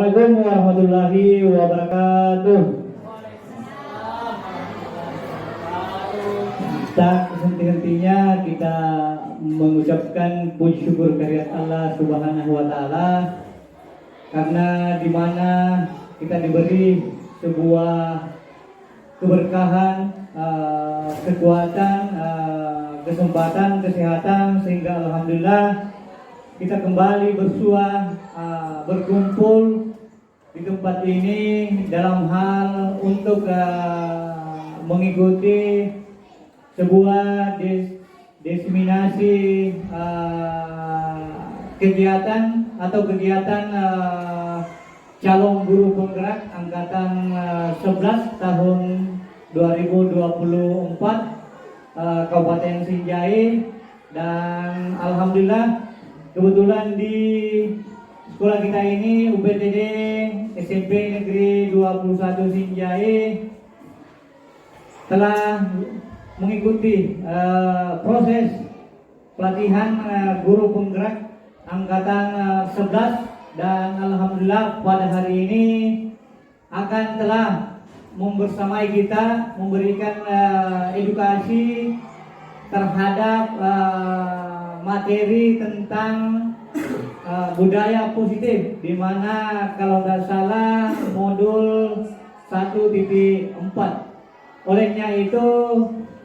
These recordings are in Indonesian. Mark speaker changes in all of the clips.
Speaker 1: Assalamualaikum warahmatullahi wabarakatuh. Tak henti-hentinya kita mengucapkan puji syukur kehadirat Allah Subhanahu wa taala, karena di mana kita diberi sebuah keberkahan, kekuatan, kesempatan, kesehatan, sehingga alhamdulillah kita kembali bersua, berkumpul di tempat ini dalam hal untuk mengikuti sebuah diseminasi kegiatan calon guru penggerak angkatan 11 tahun 2024 Kabupaten Sinjai. Dan alhamdulillah kebetulan di sekolah kita ini UPTD SMP Negeri 21 Sinjai telah mengikuti proses pelatihan guru penggerak angkatan 11, dan alhamdulillah pada hari ini akan telah membersamai kita memberikan edukasi terhadap materi tentang budaya positif, di mana kalau tidak salah modul 1.4. Olehnya itu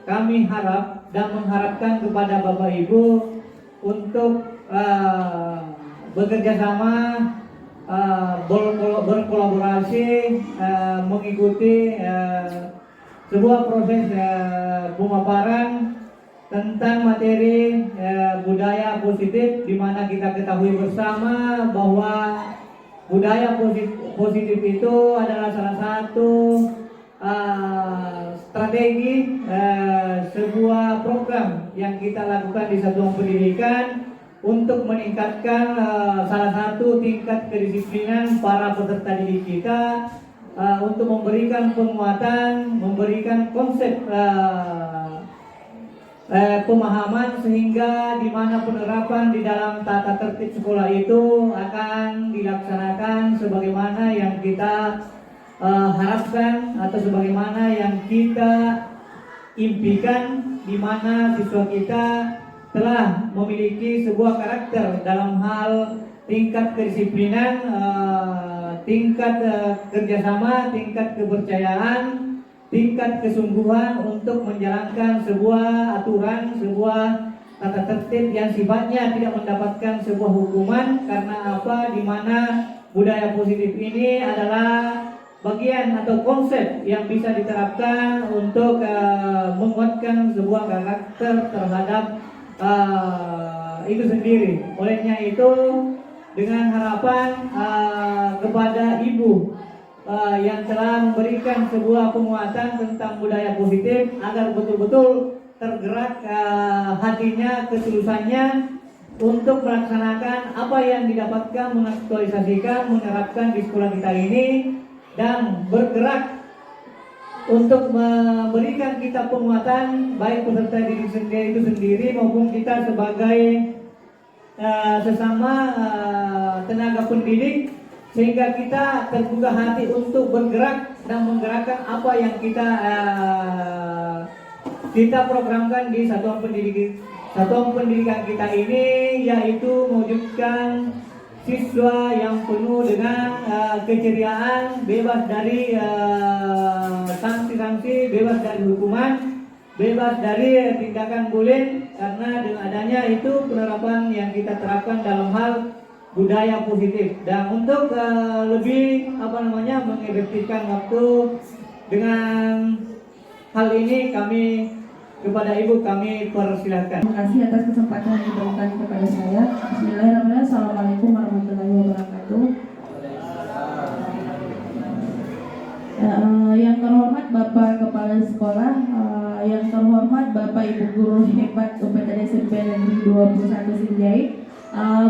Speaker 1: kami harap dan mengharapkan kepada Bapak Ibu untuk bekerja sama, berkolaborasi, mengikuti sebuah proses pemaparan tentang materi budaya positif, di mana kita ketahui bersama bahwa budaya positif itu adalah salah satu strategi sebuah program yang kita lakukan di satuan pendidikan untuk meningkatkan salah satu tingkat kedisiplinan para peserta didik kita, untuk memberikan penguatan, memberikan konsep pemahaman, sehingga di mana penerapan di dalam tata tertib sekolah itu akan dilaksanakan sebagaimana yang kita harapkan atau sebagaimana yang kita impikan, di mana siswa kita telah memiliki sebuah karakter dalam hal tingkat kedisiplinan, tingkat kerjasama, tingkat kepercayaan, tingkat kesungguhan untuk menjalankan sebuah aturan, sebuah tata tertib yang sifatnya tidak mendapatkan sebuah hukuman. Karena apa? Di mana budaya positif ini adalah bagian atau konsep yang bisa diterapkan untuk menguatkan sebuah karakter terhadap itu sendiri. Olehnya itu, dengan harapan kepada ibu yang telah memberikan sebuah penguatan tentang budaya positif, agar betul-betul tergerak hatinya, ketulusannya untuk melaksanakan apa yang didapatkan, mengaktualisasikan, menerapkan di sekolah kita ini, dan bergerak untuk memberikan kita penguatan, baik peserta didik itu sendiri maupun kita sebagai sesama tenaga pendidik, sehingga kita terbuka hati untuk bergerak dan menggerakkan apa yang kita programkan di satuan pendidikan kita ini, yaitu mewujudkan siswa yang penuh dengan keceriaan, bebas dari sanksi-sanksi, bebas dari hukuman, bebas dari tindakan bullying, karena dengan adanya itu penerapan yang kita terapkan dalam hal budaya positif. Dan untuk lebih mengefektifkan waktu dengan hal ini, kepada Ibu kami persilahkan.
Speaker 2: Terima kasih atas kesempatan yang diberikan kepada saya. Bismillahirrahmanirrahim. Assalamualaikum warahmatullahi wabarakatuh. Yang terhormat Bapak Kepala Sekolah, yang terhormat Bapak Ibu Guru hebat UPTD SMP Negeri 21 Sinjai,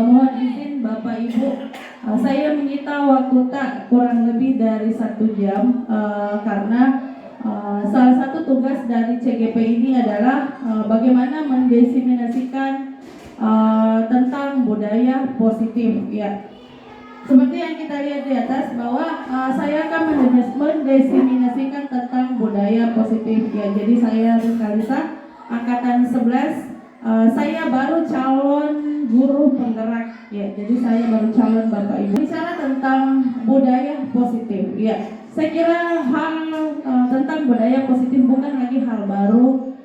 Speaker 2: mohon izin Bapak Ibu, saya menyita waktu tak kurang lebih dari 1 jam, karena salah satu tugas dari CGP ini adalah bagaimana mendiseminasikan tentang budaya positif, ya. Seperti yang kita lihat di atas bahwa saya akan mendefinisikan tentang budaya positif ya. Jadi saya Rizkalisa angkatan 11, saya baru calon guru penggerak ya. Jadi saya baru calon Bapak Ibu. Bicara tentang budaya positif ya. Saya kira hal tentang budaya positif bukan lagi hal baru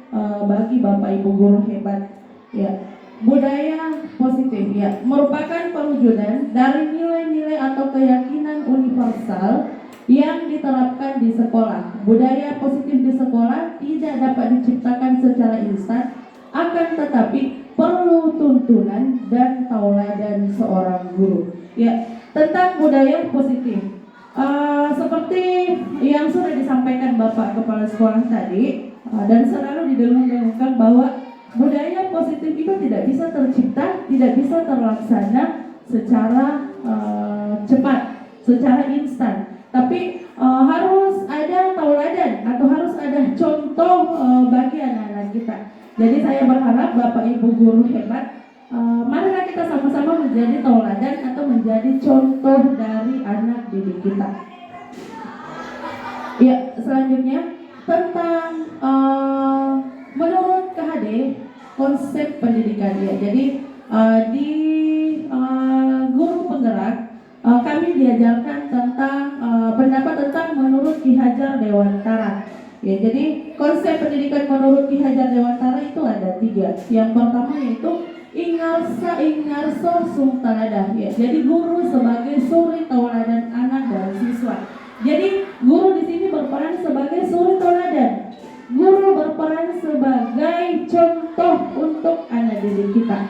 Speaker 2: bagi Bapak Ibu guru hebat ya. Budaya positif ya merupakan perwujudan dari nilai-nilai atau keyakinan universal yang diterapkan di sekolah. Budaya positif di sekolah tidak dapat diciptakan secara instan, akan tetapi perlu tuntunan dan tauladan seorang guru. Ya, tentang budaya positif. Seperti yang sudah disampaikan Bapak Kepala Sekolah tadi dan selalu didengung-dengungkan bahwa budaya positif itu tidak bisa tercipta, tidak bisa terlaksana secara cepat, secara instan. Tapi harus ada tauladan atau harus ada contoh bagi anak-anak kita. Jadi saya berharap Bapak Ibu guru hebat, marilah kita sama-sama menjadi tauladan atau menjadi contoh dari anak didik kita. Ya, selanjutnya tentang menurut KHD konsep pendidikan ya. Jadi di guru penggerak kami diajarkan tentang pendapat tentang menurut Ki Hajar Dewantara. Ya, jadi konsep pendidikan menurut Ki Hajar Dewantara itu ada 3. Yang pertama yaitu ingarsa ingarso sung taladah ya. Jadi guru sebagai suri tauladan anak dan siswa. Jadi guru di sini berperan sebagai suri tauladan. Guru berperan sebagai contoh untuk anak didik kita.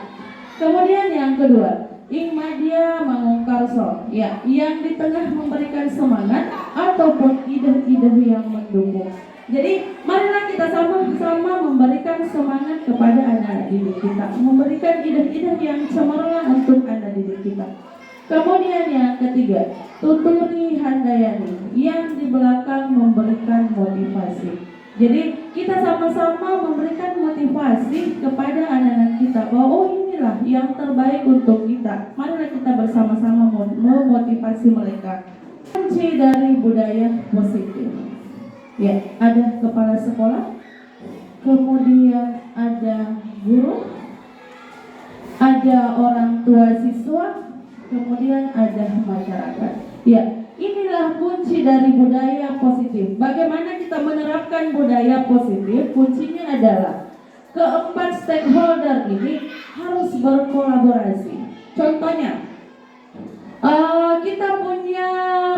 Speaker 2: Kemudian yang kedua, Ingmadia Mangunkarso ya, yang di tengah memberikan semangat ataupun ide-ide yang mendukung. Jadi marilah kita sama-sama memberikan semangat kepada anak didik kita, memberikan ide-ide yang cemerlang untuk anak didik kita. Kemudian yang ketiga, tuturi handayani, yang di belakang memberikan motivasi. Jadi kita sama-sama memberikan motivasi kepada anak-anak kita bahwa oh inilah yang terbaik untuk kita. Marilah kita bersama-sama memotivasi mereka. Kunci dari budaya positif. Ya, ada kepala sekolah, kemudian ada guru, ada orang tua siswa, kemudian ada masyarakat. Ya, inilah kunci dari budaya positif. Bagaimana kita menerapkan budaya positif? Kuncinya adalah keempat stakeholder ini harus berkolaborasi. Contohnya, kita punya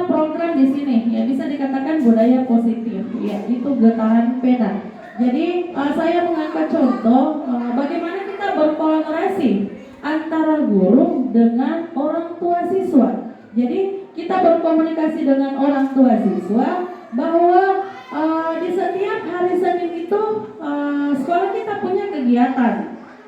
Speaker 2: program di sini, ya bisa dikatakan budaya positif, yaitu getaran pena. Jadi saya mengangkat contoh bagaimana kita berkolaborasi antara guru dengan orang tua siswa. Jadi kita berkomunikasi dengan orang tua siswa bahwa di setiap hari Senin itu sekolah kita punya kegiatan.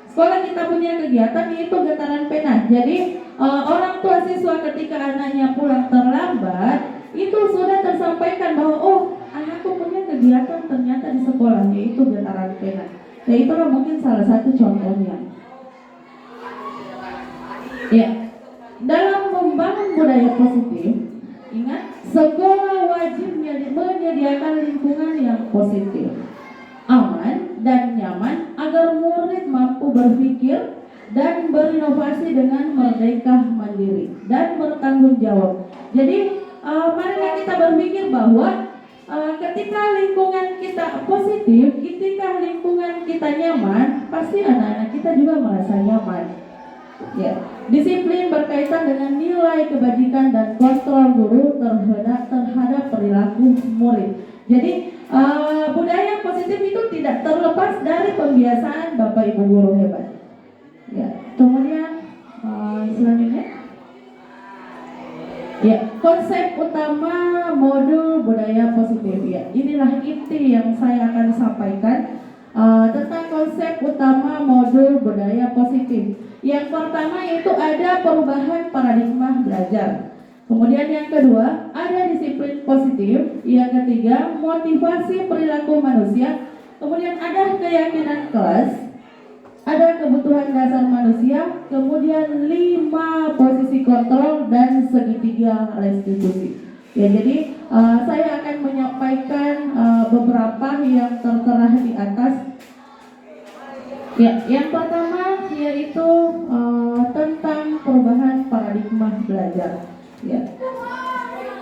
Speaker 2: Sekolah kita punya kegiatan yaitu getaran pena. Jadi orang tua siswa ketika anaknya pulang terlambat itu sudah tersampaikan bahwa oh anakku punya kegiatan ternyata di sekolah yaitu getaran pena. Ya itulah mungkin salah satu contohnya. Ya, dalam membangun budaya positif, ingat sekolah wajib menyediakan lingkungan yang positif, aman dan nyaman agar murid mampu berpikir dan berinovasi dengan merdeka, mandiri dan bertanggung jawab. Jadi marilah kita berpikir bahwa ketika lingkungan kita positif, ketika lingkungan kita nyaman, pasti anak-anak kita juga merasa nyaman. Ya, disiplin berkaitan dengan nilai kebajikan dan kontrol guru terhadap perilaku murid. Jadi budaya positif itu tidak terlepas dari pembiasaan Bapak Ibu guru hebat. Ya, kemudian selanjutnya, ya konsep utama modul budaya positif. Ya, inilah inti yang saya akan sampaikan tentang konsep utama modul budaya positif. Yang pertama yaitu ada perubahan paradigma belajar. Kemudian yang kedua ada disiplin positif. Yang ketiga motivasi perilaku manusia. Kemudian ada keyakinan kelas. ada kebutuhan dasar manusia, kemudian 5 posisi kontrol dan segitiga restitusi. Ya, jadi saya akan menyampaikan beberapa yang tertera di atas. Ya, yang pertama yaitu tentang perubahan paradigma belajar. Ya.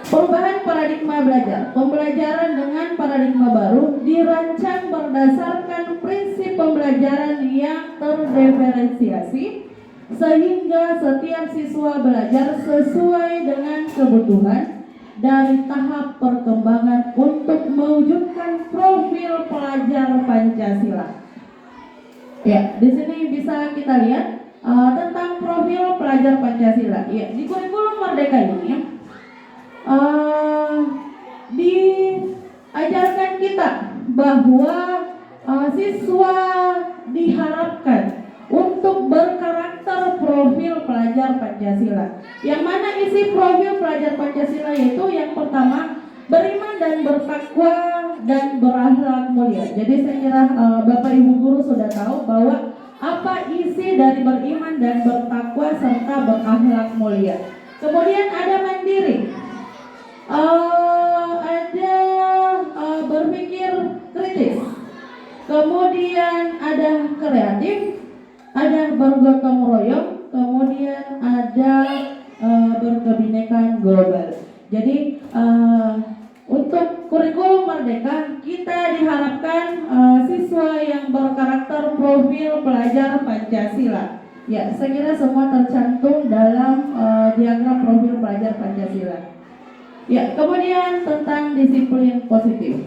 Speaker 2: Perubahan paradigma belajar. Pembelajaran dengan paradigma baru dirancang berdasarkan prinsip pembelajaran yang terdiferensiasi sehingga setiap siswa belajar sesuai dengan kebutuhan dari tahap perkembangan untuk mewujudkan profil pelajar Pancasila. Ya, di sini bisa kita lihat tentang profil pelajar Pancasila. Ya, di kurikulum Merdeka ini diajarkan kita bahwa siswa diharapkan untuk berkarakter profil pelajar Pancasila. Yang mana isi profil pelajar Pancasila yaitu yang pertama, beriman dan bertakwa dan berakhlak mulia. Jadi saya kira Bapak Ibu guru sudah tahu bahwa apa isi dari beriman dan bertakwa serta berakhlak mulia. Kemudian ada mandiri, ada berpikir kritis, kemudian ada kreatif, ada bergotong royong, kemudian ada berkebinekaan global. Jadi untuk kurikulum Merdeka kita diharapkan siswa yang berkarakter profil pelajar Pancasila. Ya, saya kira semua tercantum dalam diagram profil pelajar Pancasila. Ya, kemudian tentang disiplin positif.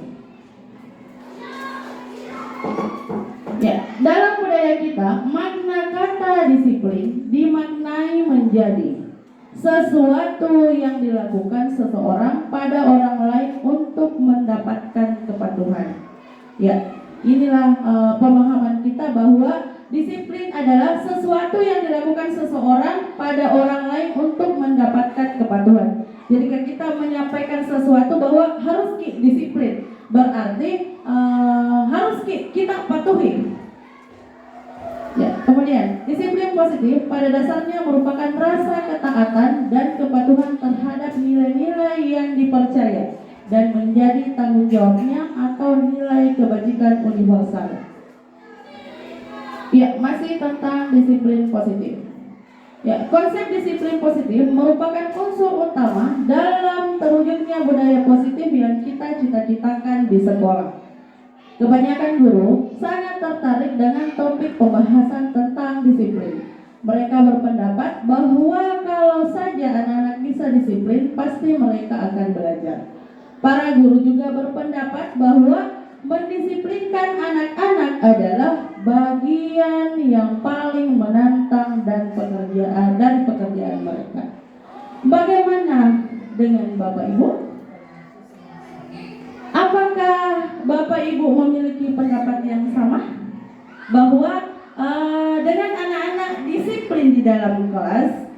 Speaker 2: Ya, dalam budaya kita, makna kata disiplin dimaknai menjadi sesuatu yang dilakukan seseorang pada orang lain untuk mendapatkan kepatuhan. Ya, inilah pemahaman kita bahwa disiplin adalah sesuatu yang dilakukan seseorang pada orang lain untuk mendapatkan kepatuhan. Jadi kita menyampaikan sesuatu bahwa harus disiplin, berarti harus kita patuhi. Ya, kemudian disiplin positif pada dasarnya merupakan rasa ketaatan dan kepatuhan terhadap nilai-nilai yang dipercaya dan menjadi tanggung jawabnya atau nilai kebajikan universal. Ya, masih tentang disiplin positif. Ya, konsep disiplin positif merupakan unsur utama dalam terwujudnya budaya positif yang kita cita-citakan di sekolah. Kebanyakan guru sangat tertarik dengan topik pembahasan tentang disiplin. Mereka berpendapat bahwa kalau saja anak-anak bisa disiplin, pasti mereka akan belajar. Para guru juga berpendapat bahwa mendisiplinkan anak-anak adalah bagian yang paling menantang dan pekerjaan mereka. Bagaimana dengan Bapak Ibu? Apakah Bapak Ibu memiliki pendapat yang sama bahwa dengan anak-anak disiplin di dalam kelas,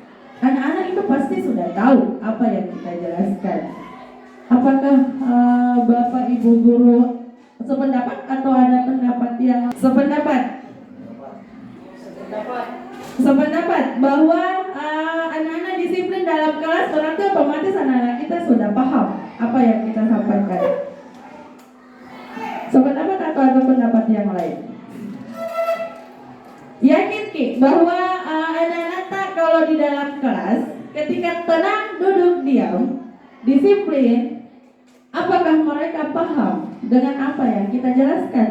Speaker 2: anak-anak itu pasti sudah tahu apa yang kita jelaskan? Apakah Bapak Ibu guru sependapat atau ada pendapat yang sependapat? Sependapat bahwa anak-anak disiplin dalam kelas berarti otomatis anak-anak kita sudah paham apa yang kita sampaikan. Sependapat atau ada pendapat yang lain? Yakin Ki bahwa anak-anak tak kalau di dalam kelas ketika tenang duduk diam disiplin, apakah mereka paham dengan apa yang kita jelaskan?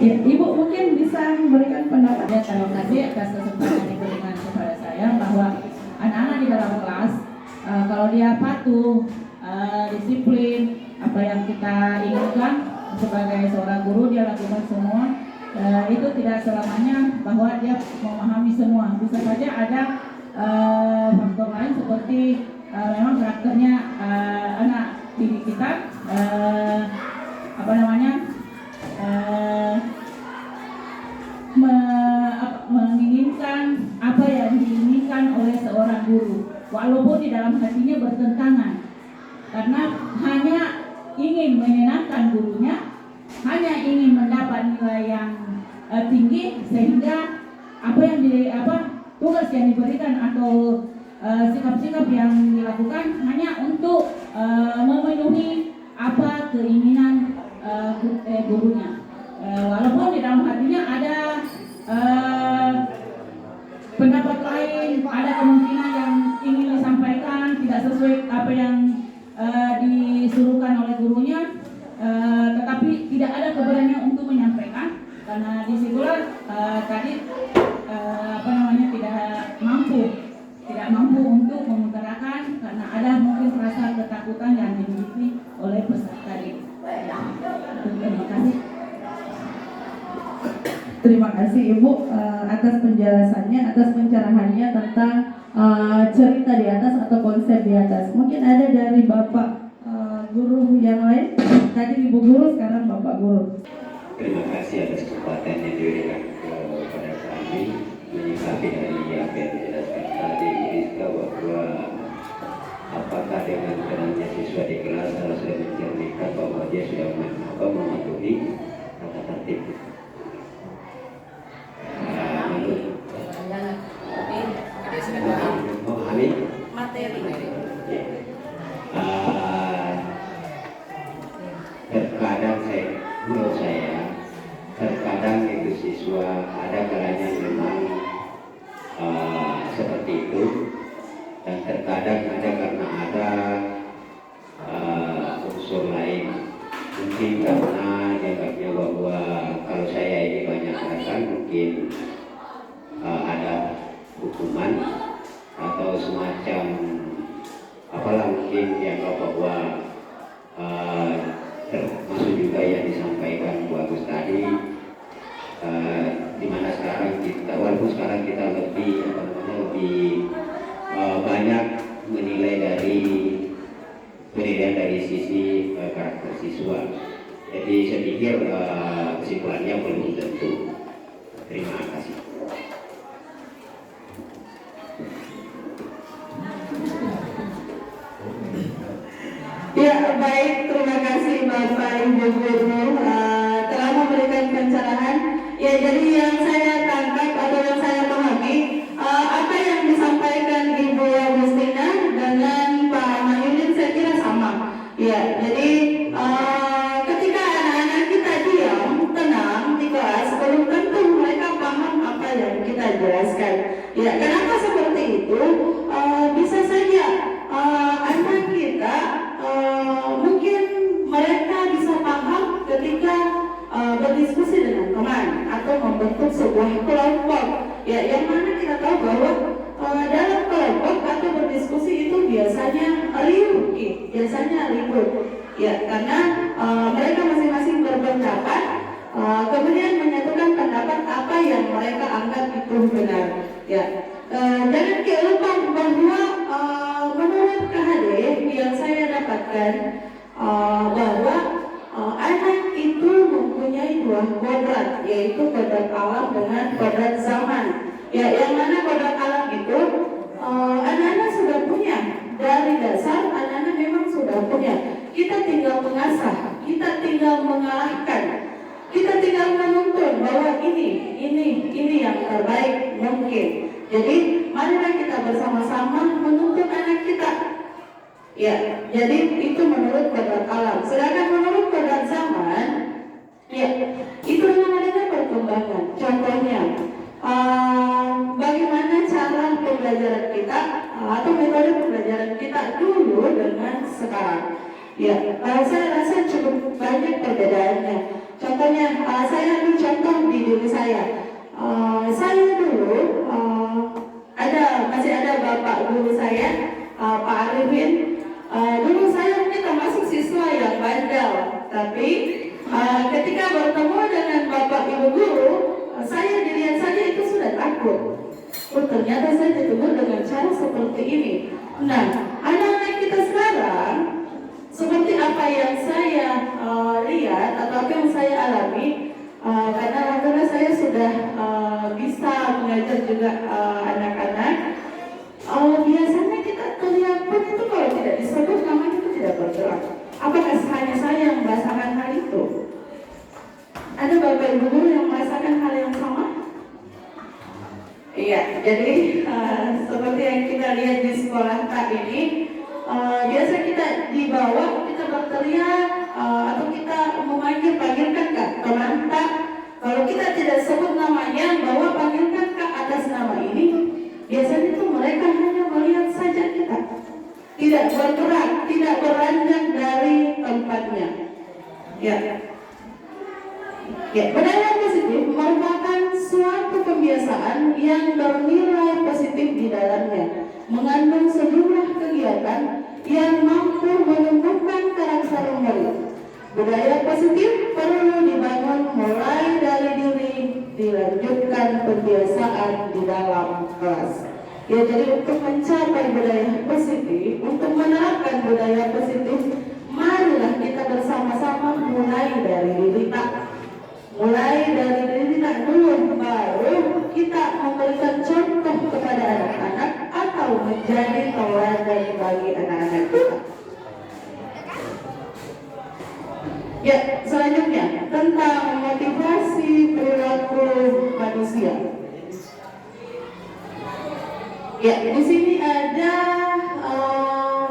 Speaker 2: Ya, Ibu mungkin bisa memberikan pendapat.
Speaker 3: Ya, terima kasih atas kesempatan yang diberikan kepada saya bahwa anak-anak di dalam kelas kalau dia patuh, disiplin, apa yang kita inginkan sebagai seorang guru dia lakukan semua, itu tidak selamanya bahwa dia memahami semua. Bisa saja ada faktor lain seperti memang karakternya anak didik kita menginginkan apa yang diinginkan oleh seorang guru, walaupun di dalam hatinya bertentangan, karena hanya ingin menyenangkan gurunya, hanya ingin mendapat nilai yang tinggi, sehingga tugas yang diberikan atau sikap-sikap yang dilakukan hanya untuk memenuhi apa keinginan gurunya. Walaupun di dalam hatinya ada pendapat lain, ada kemungkinan yang ingin disampaikan tidak sesuai apa yang disuruhkan oleh gurunya, tetapi tidak ada keberanian untuk menyampaikan, karena disitulah tadi tidak mampu untuk mengutarakan, karena ada mungkin rasa ketakutan yang dimiliki oleh peserta didik. Terima kasih.
Speaker 2: Terima kasih Ibu atas penjelasannya, atas pencerahannya tentang cerita di atas atau konsep di atas. Mungkin ada dari Bapak guru yang lain. Tadi Ibu guru, sekarang Bapak guru.
Speaker 4: Terima kasih atas kesempatan yang diberikan kepada kami menyikapi dari apa yang dijelaskan tadi Rizka, bahwa apakah dengan tenangnya siswa di kelas harus sudah mencerminkan bahwa dia sudah mematuhi tata tertib. Memahami
Speaker 5: materi.
Speaker 4: Terkadang menurut saya terkadang itu siswa ada kalanya memang seperti itu, dan terkadang ada karena ada unsur lain, mungkin karena dianggapnya bahwa kalau saya ini banyak gerakan mungkin ada hukuman atau semacam apalah, mungkin dianggap bahwa termasuk juga yang disampaikan Bu Agus tadi, di mana sekarang kita, walaupun sekarang kita lebih banyak menilai dari penilaian dari sisi karakter siswa. Jadi saya pikir kesimpulannya belum tentu. Terima kasih.
Speaker 5: Ya, baik, terima kasih Bapak Ibu Guru telah memberikan pencerahan. Ya, jadi yang saya tangkap atau yang saya pahami, apa yang disampaikan Ibu Agustina dengan Pak Mahyudin saya kira sama. Ya, jadi ketika anak-anak kita diam, tenang di kelas, belum tentu mereka paham apa yang kita jelaskan. Ya, kenapa seperti itu? Bisa saja anak kita mungkin mereka bisa paham ketika berdiskusi dengan teman atau membentuk sebuah kelompok. Ya, yang mana kita tahu bahwa dalam kelompok atau berdiskusi itu biasanya riuh, biasanya ribut. Ya, karena mereka masing-masing berpendapat, kemudian menyatukan pendapat apa yang mereka anggap itu benar. Ya, jangan lupa bahwa menurut KHD yang saya dapatkan bahwa anak itu mempunyai dua kodrat, yaitu kodrat alam dengan kodrat zaman. Ya, yang mana kodrat alam itu anak-anak sudah punya dari dasar, anak-anak memang sudah punya. Kita tinggal mengasah, kita tinggal mengarahkan, kita tinggal menuntun bahwa ini yang terbaik mungkin. Jadi marilah kita bersama-sama menuntun anak kita. Ya, jadi itu menurut kodrat alam. Sedangkan menurut kodrat zaman, ya, itu dengan adanya perkembangan. Contohnya, bagaimana cara pembelajaran kita atau metode pembelajaran kita dulu dengan sekarang. Ya, saya rasa cukup banyak perbedaannya. Contohnya, saya ambil contoh di diri saya. Saya dulu masih ada bapak guru saya, Pak Arifin. Dulu saya mungkin termasuk siswa yang bandel, tapi ketika bertemu dengan bapak ibu guru, saya dilihat saja itu sudah takut. Oh, ternyata saya ditegur dengan cara seperti ini. Nah, anak-anak kita sekarang seperti apa yang saya lihat atau apa yang saya alami, karena saya sudah bisa mengajar juga anak-anak. Biasanya kita telepon itu kalau tidak disebut namanya itu tidak bergerak. Apakah hanya saya yang merasakan hal itu? Ada Bapak Ibu guru yang merasakan hal yang sama? Iya, jadi seperti yang kita lihat di sekolah tak ini, biasa kita dibawa, kita berteriak atau kita panggilkan kak teman tak. Kalau kita tidak sebut namanya, bahwa panggilkan kak atas nama ini, biasanya itu mereka hanya melihat saja kita, tidak bergerak, tidak beranjak dari tempatnya. Ya, budaya positif merupakan suatu kebiasaan yang bernilai positif di dalamnya, mengandung sejumlah kegiatan yang mampu menumbuhkan karakter murid. Budaya positif perlu dibangun mulai dari diri, dilanjutkan kebiasaan di dalam kelas. Ya, jadi untuk mencapai budaya positif, untuk menerapkan budaya positif, marilah kita bersama-sama mulai dari diri kita. Mulai dari diri kita dulu, baru kita memberikan contoh kepada anak-anak atau menjadi tauladan bagi anak-anak kita. Ya, selanjutnya tentang motivasi perilaku manusia. Ya, di sini ada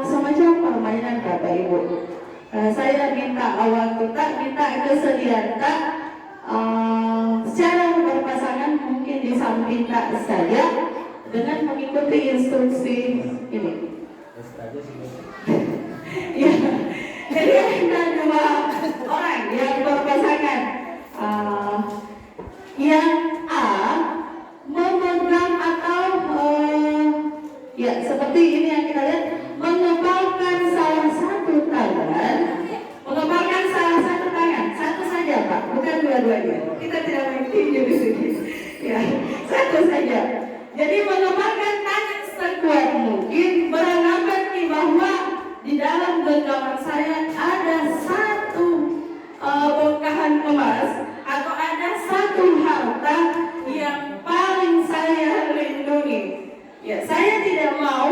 Speaker 5: semacam permainan Bapak Ibu. Saya minta waktu tak, minta kesediaan tak, secara berpasangan mungkin di samping tak saja dengan mengikuti instruksi ini. Ya, jadi ada dua orang yang berpasangan. Yang A memegang atau ya seperti ini yang kita lihat, mengepalkan salah satu tangan, satu saja Pak, bukan dua-duanya. Kita tidak main tinju di sini. Ya, satu saja. Jadi mengepalkan tangan sekuat mungkin, beranggapan nih bahwa di dalam genggaman saya ada satu bongkahan emas atau ada satu harta yang paling saya lindungi. Ya, saya tidak mau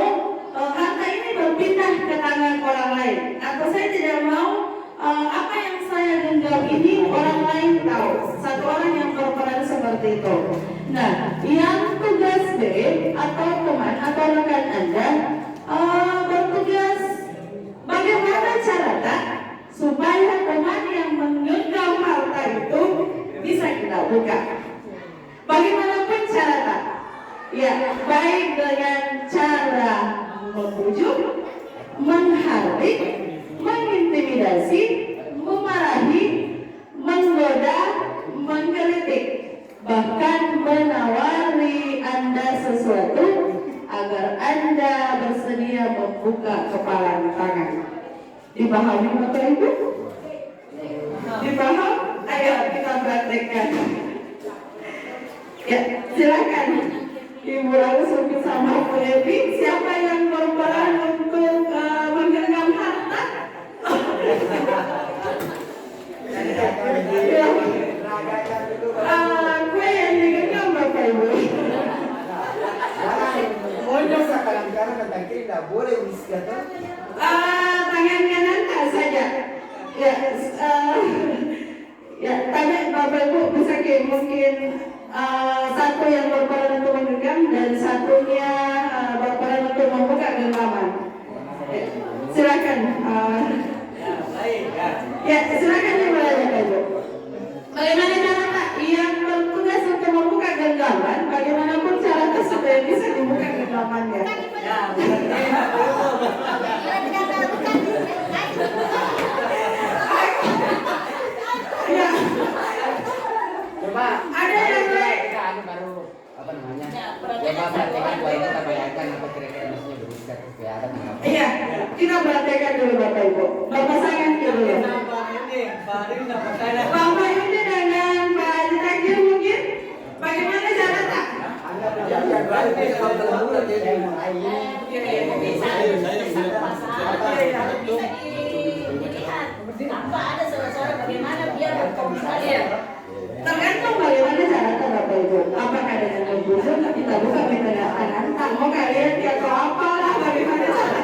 Speaker 5: harta ini berpindah ke tangan orang lain, atau saya tidak mau apa yang saya genggam ini orang lain tahu. Satu orang yang berperan seperti itu. Nah, yang tugas B atau teman atau rekan Anda bertugas bagaimana caranya supaya teman yang menggenggam harta itu bisa kita buka. Bagaimanapun caranya, ya baik dengan cara membujuk, menghardik, mengintimidasi, memarahi, menggoda, mengkritik, bahkan menawari Anda sesuatu agar Anda bersedia membuka kepalan tangan. Dipahami Bapak Ibu? Dipaham? Ayo kita praktekkan. Ya, silakan Ibu langsung sama Bu Evi. Siapa yang berperan untuk menggenggam harta? Gue yang digenggam Bapak Ibu. Tangan kanan saja. Ya, ya, tadi Bapak Ibu bisa mungkin satu yang berperan untuk menggenggam dan satunya berperan untuk membuka genggaman. Silakan. Ya, silakan dimulai Bapak Ibu. Bagaimana cara yang bertugas untuk membuka genggaman? Bagaimanapun cara supaya bisa dibuka genggamannya. Ya.
Speaker 6: Coba
Speaker 5: Ada yang lain?
Speaker 6: kita baru apa namanya? Coba praktekkan dua ini kita bayangkan apa kira-kira maksudnya berusaha kelihatan apa?
Speaker 5: Iya, kita praktekkan dulu Bapak Ibu. Berpasangan dulu. Bapak Ibu dengan Pak Ditakir mungkin bagaimana cara tak?
Speaker 3: Tanpa ada suara-suara bagaimana biar berkomunikasi.
Speaker 5: Tergantung bagaimana cara Bapak Ibu. Apakah dengan membujuk kita buka metode tangan, tak mau kalian atau apalah bagaimana cara?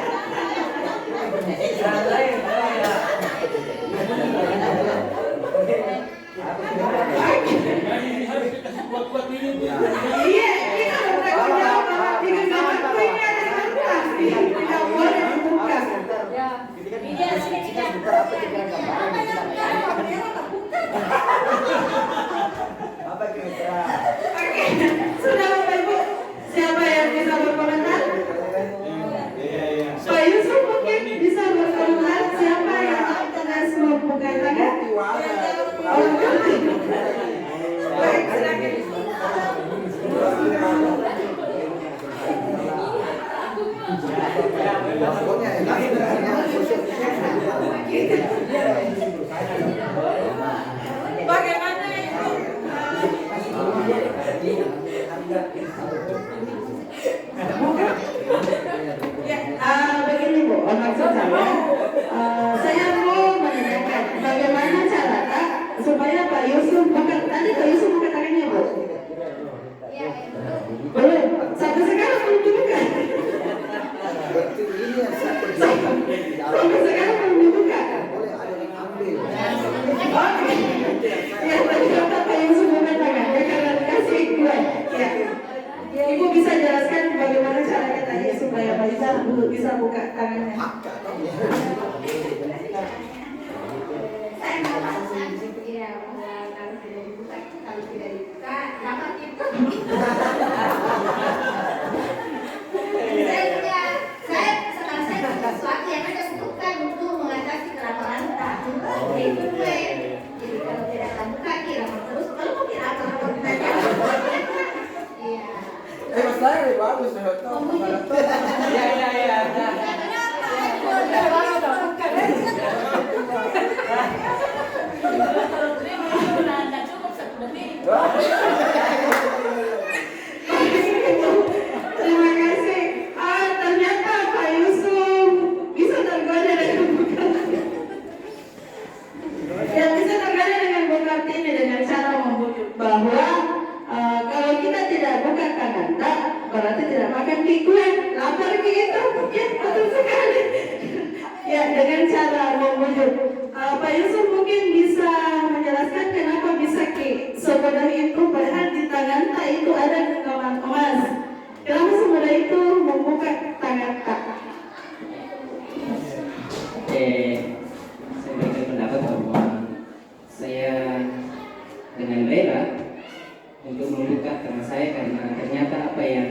Speaker 5: membuka tangan? Oh, baik, silakan. Bagaimana itu? Begini Bu, maksud saya mau menanyakan bagaimana cara Kak supaya Pak Yusuf bukan tadi Pak Yusuf bukan tangannya Bu? Belum, sampai sekarang belum dibuka. Sampai sekarang belum dibuka. Oke, ya tadi kata Pak Yusuf bukan tangannya karena dikasih gue. Ya. Ibu bisa jelaskan bagaimana caranya tadi supaya Pak Yusuf bisa buka tangannya?
Speaker 7: Saya mau pasang ya kalau tidak dibuka, kalau tidak dibuka dapat itu. saya setelah saya punya sesuatu yang ada butuhkan untuk mengatasi kelaparan tahu itu gue. Jadi kalau tidak akan buka kira terus kalau mau kira apa saja. Iya.
Speaker 6: Mas Larry bagus ya. Iya.
Speaker 5: Terima kasih. Ternyata Pak Yusuf bisa tergoda dengan buka. Yang bisa tergoda dengan buka ini dengan cara membujuk bahwa kalau kita tidak buka tangan tak berarti tidak makan mie kue, lapar gitu. Ya betul sekali. Ya dengan cara membujuk. Pak Yusuf mungkin bisa menjelaskan kenapa bisa semudah itu padahal di tangan tak itu ada genggaman emas. Kenapa semudah itu membuka tangan tak?
Speaker 8: Saya berpendapat bahwa saya dengan rela untuk membuka tangan saya karena ternyata apa yang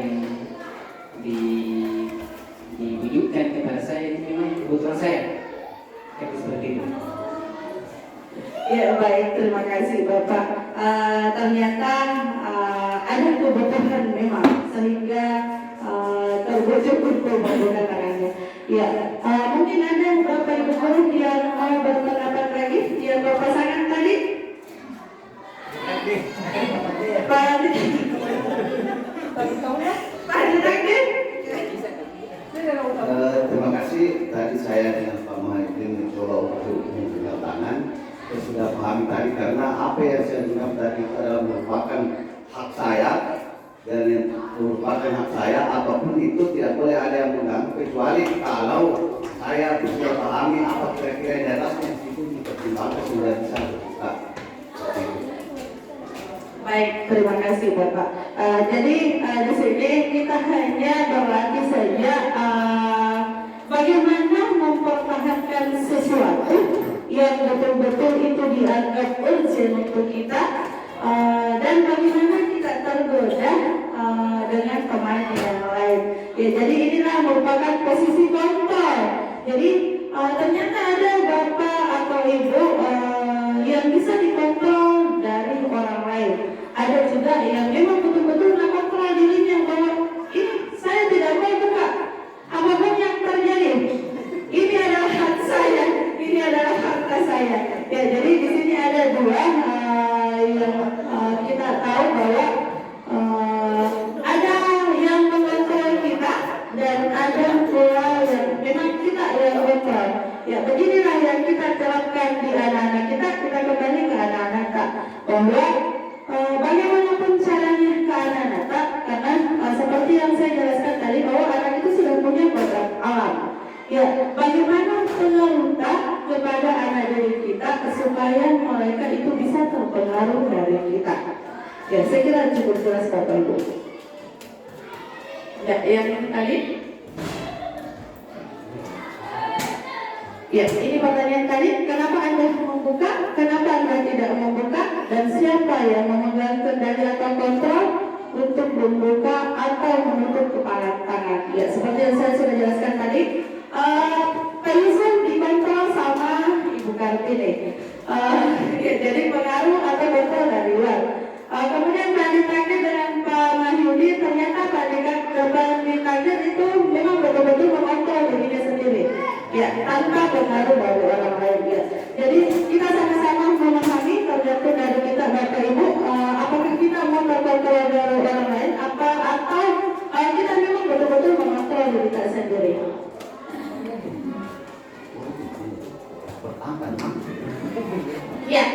Speaker 8: diwujudkan kepada saya itu memang kebutuhan saya. Seperti itu.
Speaker 5: Ya baik, terima kasih Bapak. Ternyata ada kebutuhan memang sehingga terbujuk untuk membuka tangannya. Ya, mungkin ada Bapak Ibu guru yang mau berpendapat lagi yang berpasangan tadi. Pak Adi.
Speaker 9: Terima kasih. Tadi saya dengan Pak Muhyiddin mencoba untuk membuka tangan. Saya sudah pahami tadi karena apa yang saya dengar tadi adalah merupakan hak saya dan yang merupakan hak saya apapun itu tidak boleh ada yang mengganggu kecuali kalau saya bisa pahami apa kira-kira di atasnya itu dipertimbangkan sudah bisa terbuka.
Speaker 5: Baik, terima kasih Bapak. Jadi di sini kita hanya berlatih saja bagaimana mempertahankan sesuatu yang betul-betul itu dianggap urgent untuk kita dan bagaimana kita tergoda dengan teman yang lain. Ya, jadi inilah merupakan posisi kontrol. Jadi ternyata ada bapak atau ibu yang bisa dikontrol dari orang lain. Ada juga yang memang betul-betul kontrol dirinya bahwa ini saya tidak mau buka apapun yang terjadi. Ini adalah hak saya, ini adalah harta saya. Ya, jadi di sini ada dua yang kita tahu bahwa ada yang mengontrol kita dan ada pula yang memang kita yang kontrol. Ya, beginilah yang kita terapkan di anak-anak kita kembali ke anak-anak Kak. Bahwa bagaimanapun caranya ke anak-anak Kak, karena seperti yang saya jelaskan tadi bahwa anak itu sudah punya kodrat alam. Ya, bagaimana pengaruh kepada anak didik kita supaya mereka itu bisa terpengaruh dari kita. Ya, saya kira cukup jelas Bapak Ibu. Ya, yang tadi. Ya, ini pertanyaan tadi, kenapa Anda membuka, kenapa Anda tidak membuka, dan siapa yang memegang kendali atau kontrol untuk membuka atau menutup kepala tangan. Ya, seperti yang saya sudah jelaskan tadi, Pak Yusuf dikontrol sama Ibu Kartini. Ya, jadi pengaruh atau betul dari luar. Kemudian tadi tanya dengan Pak Mahyudi, ternyata Pak Dikadir itu memang betul-betul mengontrol dirinya sendiri, ya, tanpa pengaruh dari orang lain. Ya. Jadi kita sama-sama memahami tergantung dari kita Bapak Ibu, apakah kita mau terkontrol dari orang lain, atau kita memang betul-betul mengontrol diri kita sendiri. Ya,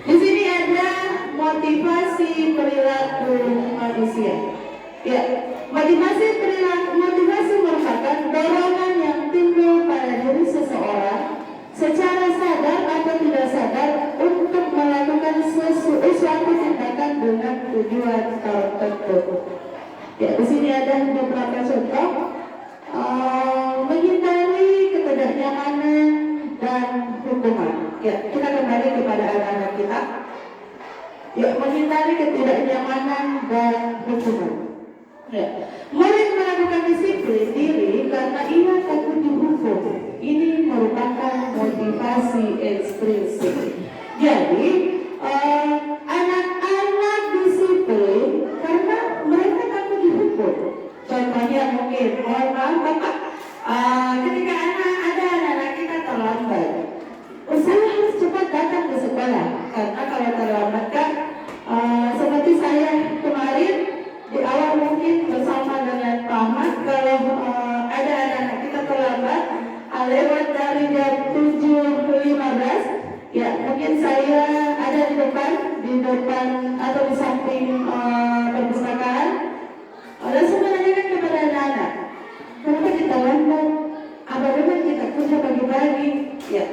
Speaker 5: di sini ada motivasi perilaku manusia. Ya, motivasi merupakan dorongan yang timbul pada diri seseorang secara sadar atau tidak sadar untuk melakukan suatu tindakan dengan tujuan tertentu. Ya, di sini ada beberapa contoh. Menghindari ketidaknyamanan dan hukuman. Ya, kita kembali kepada anak-anak kita. Ya, menghindari ketidaknyamanan dan hukuman. Ya. Murid melakukan disiplin diri karena ia takut dihukum. Ini merupakan motivasi ekstrinsik. Jadi, anak-anak disiplin karena mereka takut dihukum. Contohnya mungkin, mohon maaf Bapak, ketika ada anak-anak kita terlambat, saya harus cepat datang ke sekolah, karena kalau terlambat kan, seperti saya kemarin di awal mungkin bersama dengan Pak Ahmad, kalau ada anak-anak kita terlambat, lewat dari jam 7.15, ya mungkin saya ada di depan atau di samping perpustakaan, langsung menanyakan kepada anak-anak, kenapa kita lambat? Apa benar kita kerja pagi-pagi? Ya.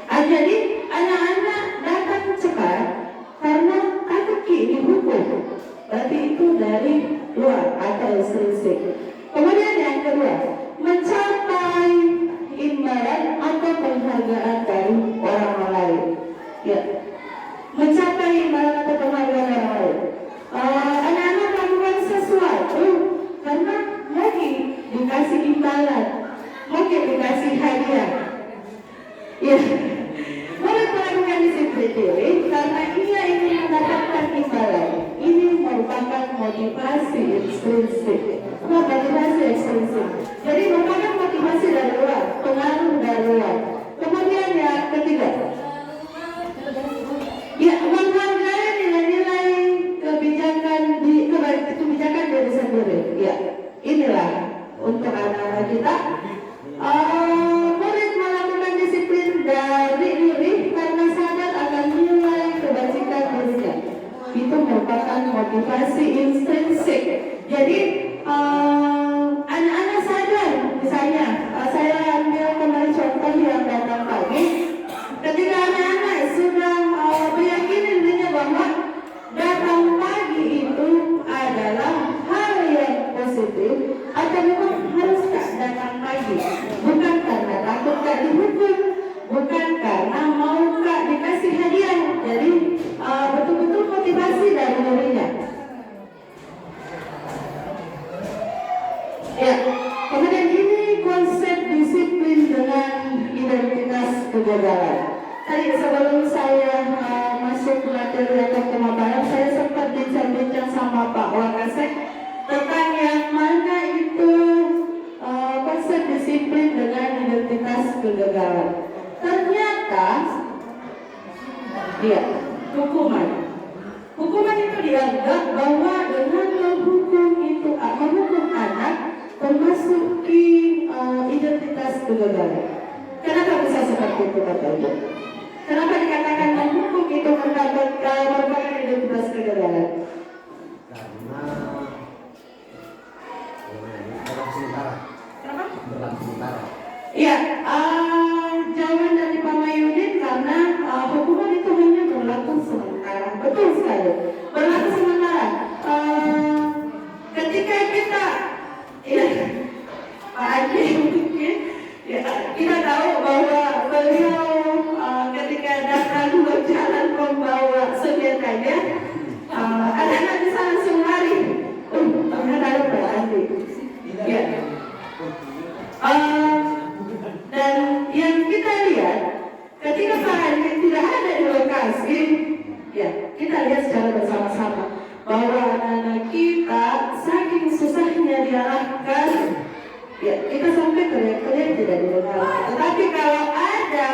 Speaker 5: Jadi anak-anak datang cepat karena takut dihukum. Berarti itu dari luar atau ekstrinsik. Kemudian yang kedua, mencapai imbalan atau penghargaan dari orang lain. Ya. Mencapai imbalan atau penghargaan orang lain. Anak-anak melakukan sesuatu karena lagi dikasih imbalan, mungkin dikasih hadiah. Ya, murid melakukan disiplin diri karena ia ingin mendapatkan imbalan. Ini merupakan motivasi ekstrinsik. Motivasi ekstrinsik. Jadi merupakan motivasi dari luar, pengaruh dari luar. Kemudian yang ketiga, ya, menghargai nilai-nilai kebijakan diri sendiri. Ya, inilah untuk anak-anak kita. Murid melakukan disiplin dari diri karena sadar akan nilai kebajikan dirinya. Itu merupakan motivasi intrinsik. Jadi anak-anak sadar, misalnya saya ambil kembali contoh yang datang pagi. Ketika anak-anak sudah meyakini dirinya bahwa datang pagi itu adalah hal yang positif, atau memang haruskah datang pagi, bukan karena takut gak dihukum, bukan karena mau gak dikasih hadiah. Jadi betul-betul motivasi dari dirinya. Ya, kemudian ini konsep disiplin dengan identitas kegagalan. Tadi sebelum saya masuk materi atau pemaparan, saya sempat bincang-bincang sama Pak Wakasek tentang yang mana itu konsep disiplin dengan identitas kegagalan. Ternyata, ya, hukuman itu dianggap bahwa dengan menghukum anak memasuki identitas kegagalan. Kenapa bisa seperti itu, Bapak Ibu? Kenapa dikatakan menghukum itu merupakan identitas kegagalan?
Speaker 6: Karena berlaku sementara.
Speaker 5: Kenapa?
Speaker 6: Berlaku sementara.
Speaker 5: Ya, jawaban dari Pak Mayudin karena hukuman itu hanya berlaku sementara. Betul sekali, berlaku sementara. Ketika kita, ya, Pak Adi mungkin, ya, kita tahu bahwa beliau ketika datang berjalan membawa senjatanya, anak-anak bisa langsung lari. Ternyata ada Pak Adi. Ya. Dan yang kita lihat, ketika Pak Adi tidak Ya, kita lihat secara bersama-sama bahwa anak-anak kita saking susahnya diarahkan, ya kita sampai teriak-teriak tidak didengar. Tetapi kalau ada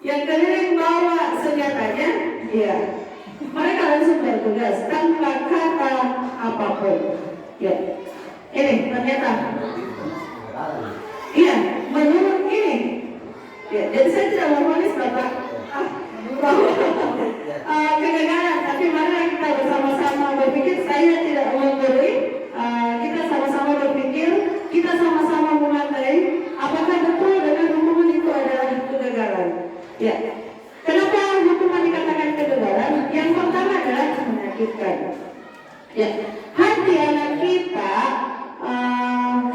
Speaker 5: yang keliling bawa senjatanya, ya mereka langsung bertugas tanpa kata apapun. Ya, ini ternyata, iya menurut ini, ya jadi saya tidak memvonis Bapak kegagalan, tapi mari kita bersama-sama berpikir. Saya tidak menggurui, kita sama-sama berpikir, kita sama-sama memadai apakah betul dengan hukuman itu adalah kegagalan. Ya, kenapa hukuman dikatakan kegagalan? Yang pertama adalah menyakitkan. Ya, hati anak kita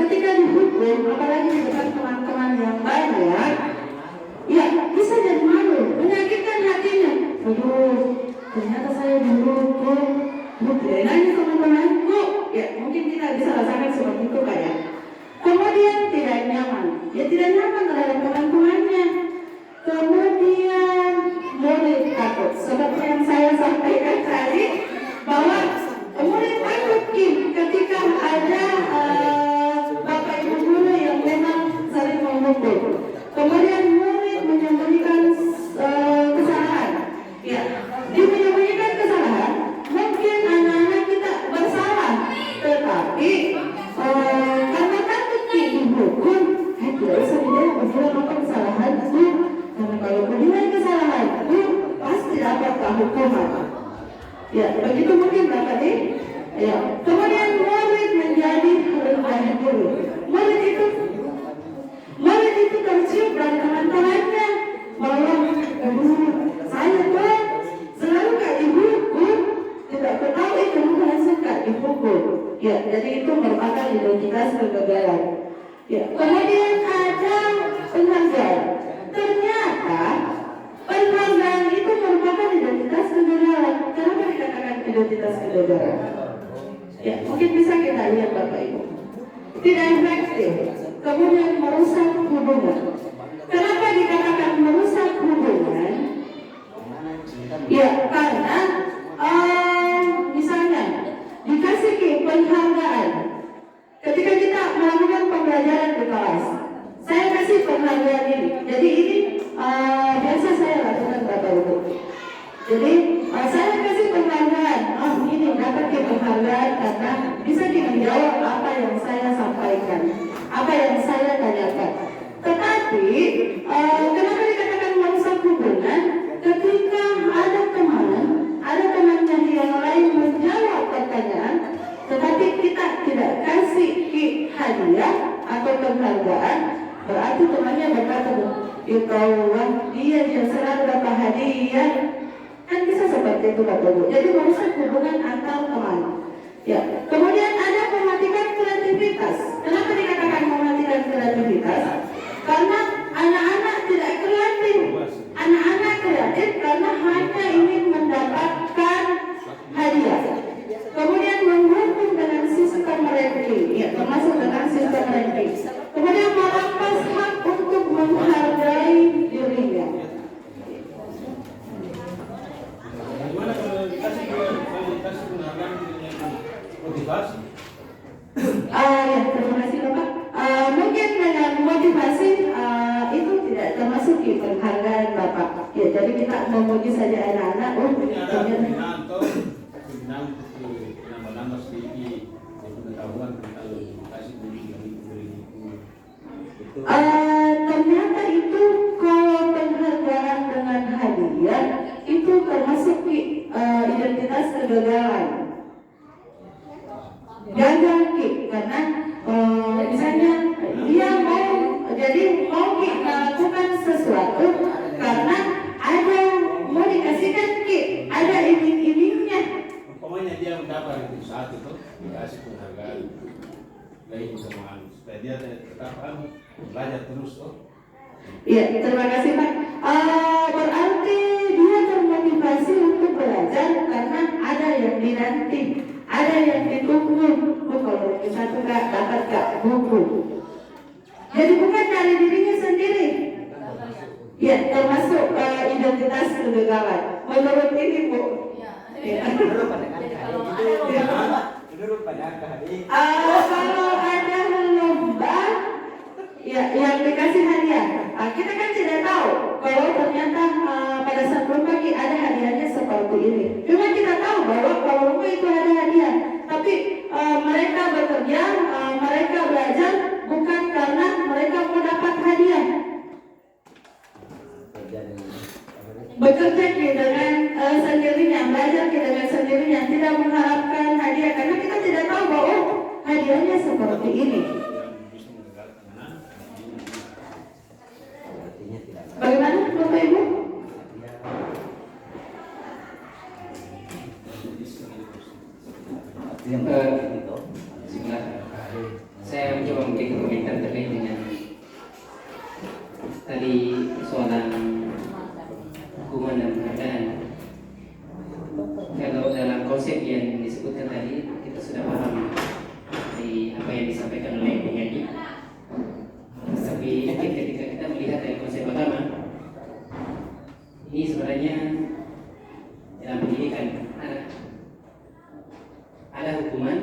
Speaker 5: ketika dihukum, apalagi di depan teman-teman yang banyak, ya bisa jadi malu, menyakitkan hatinya. Aduh, ternyata saya dihukum. Nanya teman-temanku, ya mungkin kita bisa rasakan seperti itu kayak. Kemudian tidak nyaman, ya tidak nyaman terhadap teman-temannya. Kemudian murid takut, seperti yang saya sampaikan tadi, bahwa murid takut ketika ada bapak ibu guru yang memang sering memukul. Kemudian murid menyembunyikan kesalahan. Ya, dia menyembunyikan kesalahan. Mungkin anak-anak kita bersalah, tetapi karena takut dihukum, tidak usah bilang apa kesalahan itu. Karena kalau bilang kesalahan itu pasti dapat hukuman. Ya, begitu mungkin Bapak ini. Ya, kemudian murid menjadi rendah diri. Murid itu tercium dari teman-temannya bahwa saya tuh selalu gak dihukum, tidak ketahui kamu langsung gak dihukum. Ya, jadi itu merupakan identitas kegagalan. Ya, kemudian ada penghargaan. Ternyata penghargaan itu merupakan identitas kegagalan. Kenapa dikatakan identitas kegagalan? Ya, mungkin bisa kita lihat Bapak Ibu. Tidak efektif, kemudian merusak hubungan. Kenapa dikatakan merusak hubungan? Ya, karena misalnya dikasih penghargaan. Ketika kita melakukan pembelajaran di kelas, saya kasih penghargaan ini. Jadi ini biasa saya lakukan Bapak Ibu. Jadi saya kasih penghargaan. Ini dapat penghargaan karena bisa menjawab apa yang saya sampaikan, apa yang saya tanyakan. Tetapi kenapa dikatakan merusak hubungan? Ketika ada temannya yang lain menjawab pertanyaan, tetapi kita tidak kasih hadiah atau penghargaan, berarti temannya berkata, ya kaulah dia selalu dapat hadiah. Kan bisa seperti itu Bapak Ibu. Jadi merusak hubungan antar teman. Ya, kemudian ada mematikan kreativitas. Kenapa dikatakan mematikan kreativitas? Karena anak-anak tidak kreatif. Anak-anak kreatif karena hanya ingin mendapatkan hadiah. Kemudian menghukum dengan sistem ranking, ya termasuk dengan sistem ranking. Kemudian merampas hak untuk menghargai dirinya.
Speaker 10: Gimana kalau dikasih penghargaan motivasi?
Speaker 5: Ya, terima kasih Bapak. Mungkin dengan motivasi itu tidak termasuk di penghargaan Bapak. Ya, jadi kita memuji saja anak-anak.
Speaker 10: Ini ada pembinaan nambah-nambah sedikit pengetahuan tentang edukasi itu.
Speaker 5: Ternyata itu kalau penghargaan dengan hadiah itu termasuk identitas kegagalan. Gagal karena misalnya dia mau melakukan sesuatu karena ada mau dikasihkan ada iming-imingnya.
Speaker 10: Umpamanya dia mendapat itu saat itu dikasih penghargaan baik sama supaya dia tetap belajar terus
Speaker 5: Iya, terima kasih Pak. Berarti dia termotivasi untuk belajar karena ada yang dinanti, ada yang ditunggu. Kalau satu Kak dapat Kak buku. Jadi bukan dari dirinya sendiri. Ya, termasuk identitas prioritas kegagalan. Menurut ini Bu. Ya.
Speaker 6: Menurut pandangan menurut pandangan hari.
Speaker 5: Kalau ada lomba yang dikasih hadiah, kita kan tidak tahu kalau ternyata pada saat lomba ada hadiahnya seperti ini. Cuma kita tahu bahwa kalau lomba itu ada hadiah, tapi mereka bekerja, mereka belajar bukan karena mereka mau dapat hadiah. Bekerja dengan sendirinya, belajar dengan sendirinya, tidak mengharapkan hadiah karena kita tidak tahu bahwa hadiahnya seperti ini. Bagaimana Bapak Ibu?
Speaker 8: Saya mencoba memberikan komentar terkait dengan tadi soalan hukuman dan penghargaan. Kalau dalam konsep yang disebutkan tadi kita sudah paham dari apa yang disampaikan oleh penyanyi. Tapi ketika kita melihat dari konsep agama, ini sebenarnya dalam pendidikan ada hukuman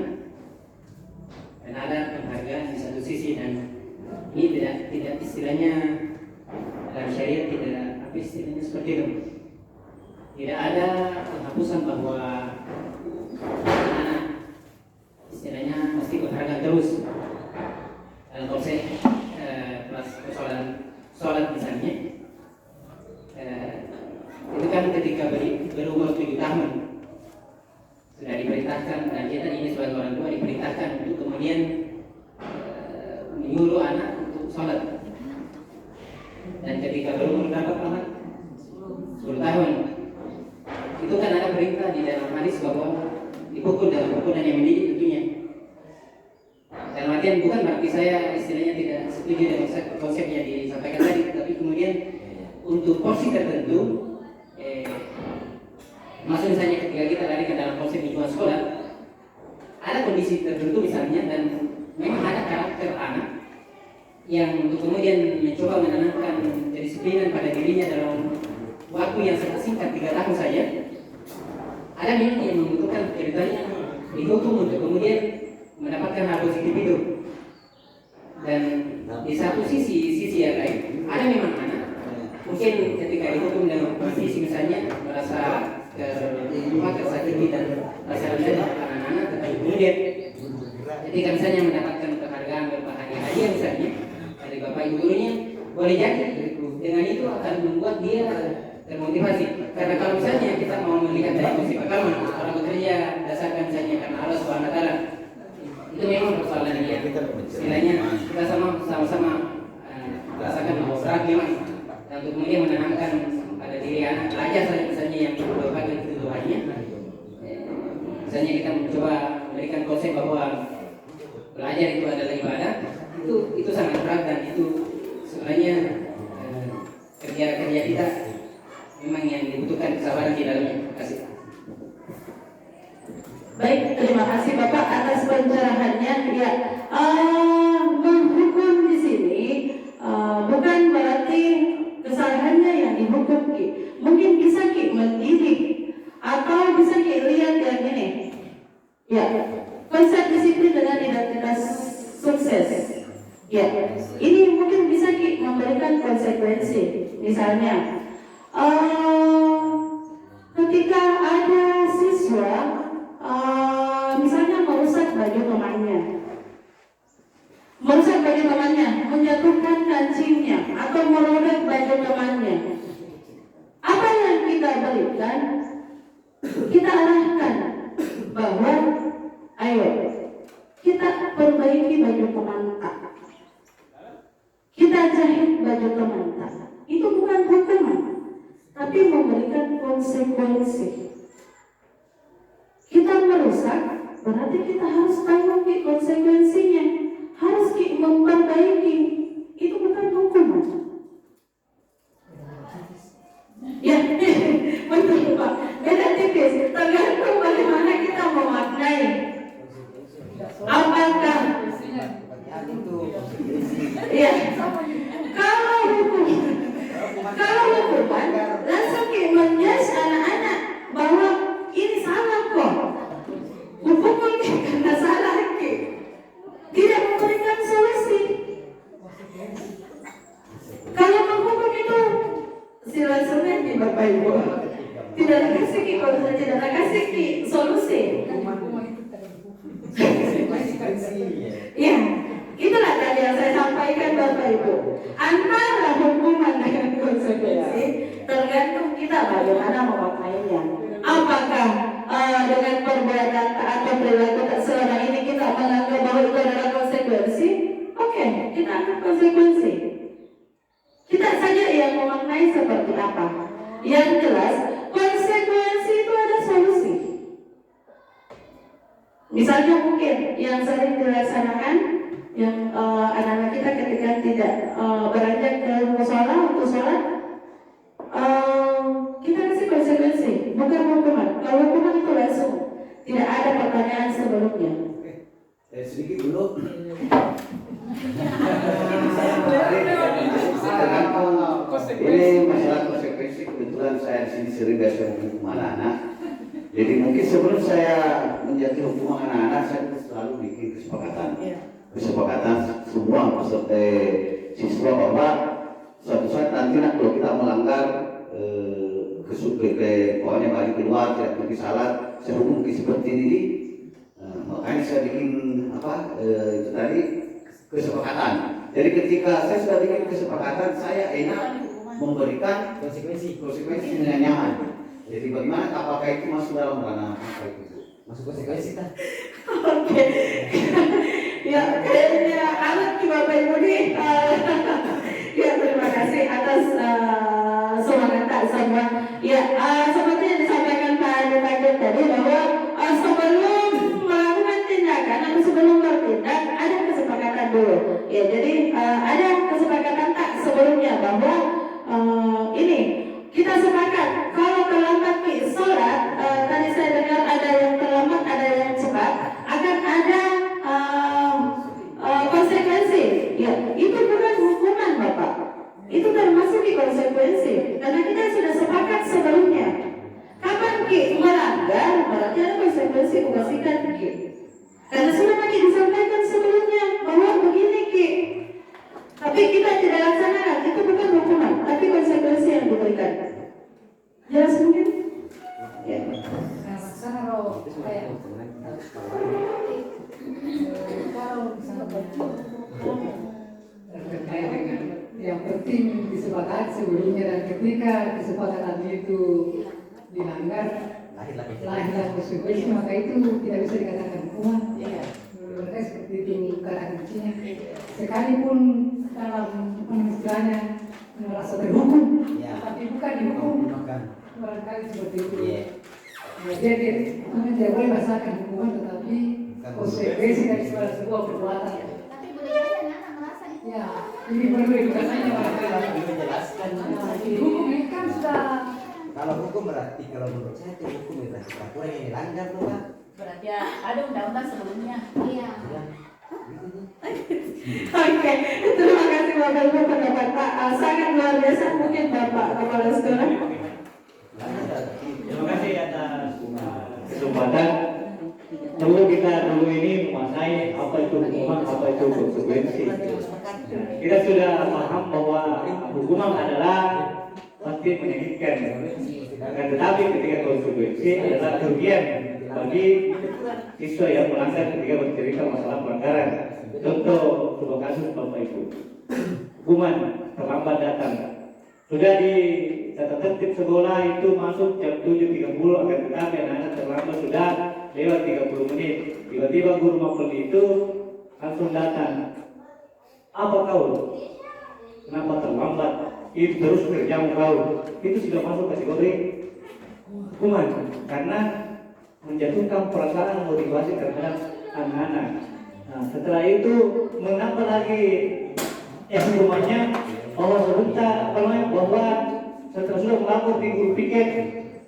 Speaker 8: dan ada penghargaan di satu sisi, dan ini tidak istilahnya dalam syariat tidak apa istilahnya seperti itu. Tidak ada penghapusan bahwa istilahnya pasti penghargaan terus dalam konsep sholat misalnya. Itu kan ketika berumur 7 tahun sudah diperintahkan, dan kita ini sebagai orang tua diperintahkan untuk kemudian menyuruh anak untuk sholat. Dan ketika berumur berapa anak? 10 tahun. Itu kan ada perintah di dalam hadis bahwa dipukul dalam pukulan yang mendidik tentunya. Dalam artian bukan berarti saya istilahnya tidak setuju dengan konsep yang disampaikan tadi, tapi kemudian untuk porsi tertentu, maksud misalnya ketika kita lari ke dalam konsep lingkungan sekolah, ada kondisi tertentu misalnya, dan memang ada karakter anak yang untuk kemudian mencoba menanamkan kedisiplinan pada dirinya dalam waktu yang sangat singkat 3 tahun saja. Ada memang yang membutuhkan ceritanya dihukum untuk kemudian mendapatkan hal positif itu. Dan di satu sisi yang lain, ada memang anak mungkin ketika dihukum dengan kondisi misalnya merasa tersakiti dan rasa rendah anak-anak, tetapi kemudian ketika misalnya mendapatkan penghargaan berupa hadiah misalnya dari bapak ibu gurunya, boleh jadi dengan itu akan membuat dia termotivasi. Karena kalau misalnya kita mau melihat dari konsep agama, orang bekerja dasarkan misalnya karena Allah Subhanahu Wa Taala, itu memang persoalan dia. Istilahnya kita sama-sama rasakan berat memang, dan untuk kemudian menanamkan pada diri anak belajar saja misalnya yang berbagai kebutuhannya. Misalnya kita mencoba memberikan konsep bahwa belajar itu adalah ibadah, itu sangat berat, dan itu sebenarnya kerja kita memang yang dibutuhkan kesabaran di dalamnya. Terima kasih.
Speaker 5: Baik, terima kasih Bapak atas pencerahannya. Ya, menghukum di sini bukan berarti kesalahannya yang dihukum. Mungkin bisa mendidik atau bisa lihat yang ini. Ya, konsep disiplin dengan identitas sukses. Ya, ini mungkin bisa memberikan konsekuensi. Misalnya, ketika ada siswa misalnya merusak baju temannya, menjatuhkan kancingnya atau merobek baju temannya, apa yang kita berikan? Kita arahkan bahwa ayo kita perbaiki baju teman A, kita jahit baju teman A. Itu bukan hukuman, tapi memberikan konsekuensi. Kita merusak, berarti kita harus tanggung konsekuensinya, harus memperbaiki. Itu bukan hukuman. Ya, betul Pak. Beda tipis, tergantung bagaimana kita memaknai. Apakah ya, kalau hukuman dan sakit tidak dikasih ki konsekuensi, tidak dikasih ki solusi. Ya, itulah tadi yang saya sampaikan Bapak Ibu. Antara hukuman dengan konsekuensi tergantung kita bagaimana memakainya. Apakah dengan perbuatan atau perilaku tak selama ini kita menganggap bahwa itu adalah konsekuensi? Oke, kita anggap konsekuensi. Kita saja yang memaknai seperti apa. Yang jelas, konsekuensi itu ada solusi. Misalnya mungkin yang sering dilaksanakan yang anak-anak kita ketika tidak beranjak ke musola untuk sholat, kita kasih konsekuensi, bukan hukuman. Kalau hukuman itu langsung, tidak ada pertanyaan sebelumnya.
Speaker 9: Sedikit dulu. Ini masalah konsekuensi, kebetulan saya di sini sering biasa menghukum anak-anak. Jadi mungkin sebelum saya menjadi hukuman anak-anak, saya selalu bikin kesepakatan semua peserta siswa bahwa suatu saat nanti kalau kita melanggar pokoknya balik keluar tidak pergi salat, saya hukum seperti ini. Makanya saya bikin itu tadi kesepakatan. Jadi ketika saya sudah bikin kesepakatan, saya enak memberikan konsekuensi dengan nyaman. Jadi bagaimana apakah itu masuk dalam ranah apa itu? Masuk konsekuensi kan?
Speaker 5: Oke. Ya, kayaknya alat Bapak Ibu nih. Ya, terima kasih atas semangat semua. Ya, seperti yang disampaikan Pak Adil tadi bahwa sebelum melakukan tindakan atau sebelum bertindak ada kesepakatan dulu. Ya, jadi ada kesepakatan tak sebelumnya bahwa ini kita sepakat kalau terlambat di sholat, tadi saya dengar ada yang terlambat, ada yang cepat, akan ada konsekuensi. Ya, itu bukan hukuman Bapak. Itu termasuk di konsekuensi karena kita sudah sepakat sebelumnya. Kapan ki melanggar, berarti ada konsekuensi membersihkan ki. Karena sudah Ki disampaikan sebelumnya bahwa begini ki. Tapi kita tidak laksanakan, itu bukan hukuman, tapi konsekuensi yang diberikan. Jelas mungkin? Ya.
Speaker 6: Kalau
Speaker 11: terkait dengan yang penting disepakati sebelumnya dan ketika kesepakatan itu dilanggar lahirlah konsekuensi, maka itu tidak bisa dikatakan hukuman. Menurut saya seperti itu kata kuncinya. Sekalipun dalam istilahnya merasa terhukum, tapi bukan dihukum, barangkali seperti itu. Jadi tidak boleh masakan hukuman, tetapi konsekuensi dari sebuah perbuatan. Ya, ini perlu edukasinya barangkali.
Speaker 6: Menjelaskan.
Speaker 11: Hukum ini kan sudah.
Speaker 6: Kalau hukum berarti kalau menurut saya itu hukum berarti peraturan yang dilanggar tuh Pak.
Speaker 3: Berarti ada undang-undang sebelumnya.
Speaker 7: Iya.
Speaker 5: Oke, terima kasih Bapak Ibu pendapat Pak sangat luar biasa. Mungkin Bapak Kepala Sekolah.
Speaker 1: Terima kasih atas kesempatan. Perlu kita dulu ini menguasai apa itu hukuman, apa itu konsekuensi. Kita sudah paham bahwa hukuman adalah pasti menyakitkan, akan tetapi ketika konsekuensi adalah kerugian bagi siswa yang melanggar ketika bercerita masalah pelanggaran. Contoh sebuah kasus Bapak Ibu, hukuman terlambat datang. Sudah di tata tertib sekolah itu masuk jam 7.30, akan tetapi anak-anak terlambat sudah lewat 30 menit. Tiba-tiba guru mapel itu langsung datang. Apa kau? Kenapa terlambat? Itu terus kerjamu kau. Itu sudah masuk kategori hukuman karena menjatuhkan perasaan motivasi terhadap anak-anak. Nah, setelah itu mengapa lagi hukumannya bahwa bahwa setelah sudah melapor di guru piket,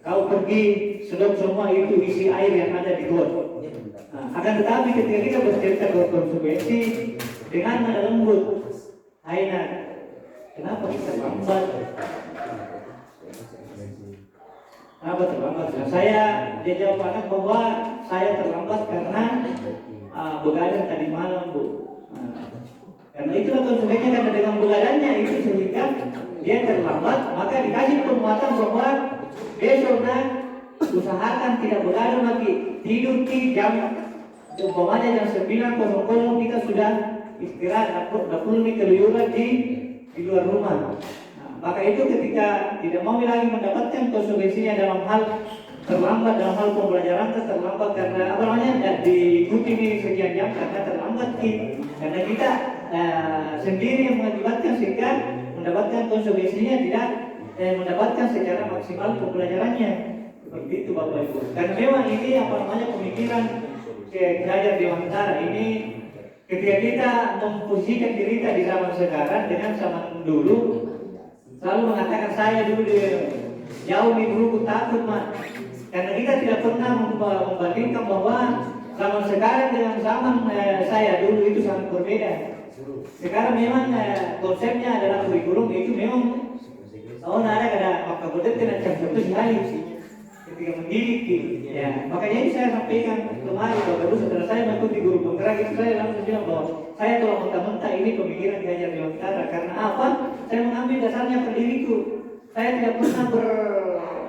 Speaker 1: kau pergi sedot semua itu isi air yang ada di got. Nah, akan tetapi ketika kita bercerita konsekuensi dengan nada lembut, hai nak, kenapa kita terlambat? Kenapa terlambat? Nah, dia jawab anak bahwa saya terlambat karena begadang tadi malam Bu. Karena itulah konsekuensinya, karena dengan begadangnya itu sehingga dia terlambat, maka dikasih penguatan bahwa besok usahakan tidak begadang lagi, tidur di jam umpamanya jam 9.00 kita sudah istirahat, tidak perlu keluyuran di luar rumah. Maka itu ketika tidak mau lagi mendapatkan konsekuensinya dalam hal terlambat, dalam hal pembelajaran terlambat karena apa namanya diikuti ini sekian jam karena terlambat karena kita sendiri yang mengakibatkan sehingga mendapatkan konsekuensinya tidak mendapatkan secara maksimal pembelajarannya. Seperti itu Bapak Ibu. Karena memang ini apa namanya pemikiran Ki Hajar Dewantara ini ketika kita memposisikan diri kita di zaman sekarang dengan zaman dulu selalu mengatakan saya dulu jauh nih dulu takut mak. Karena kita tidak pernah membandingkan bahwa zaman sekarang dengan zaman saya dulu itu sangat berbeda. Sekarang memang konsepnya adalah kurikulum itu memang ada maka betul dan jam satu sekali ketika mendidik ya. Makanya ini saya sampaikan kemarin Bapak Ibu setelah saya mengikuti guru penggerak itu saya langsung bilang bahwa saya telah mentah-mentah ini pemikiran Ki Hajar Dewantara. Karena apa? Saya mengambil dasarnya pendiriku. Saya tidak pernah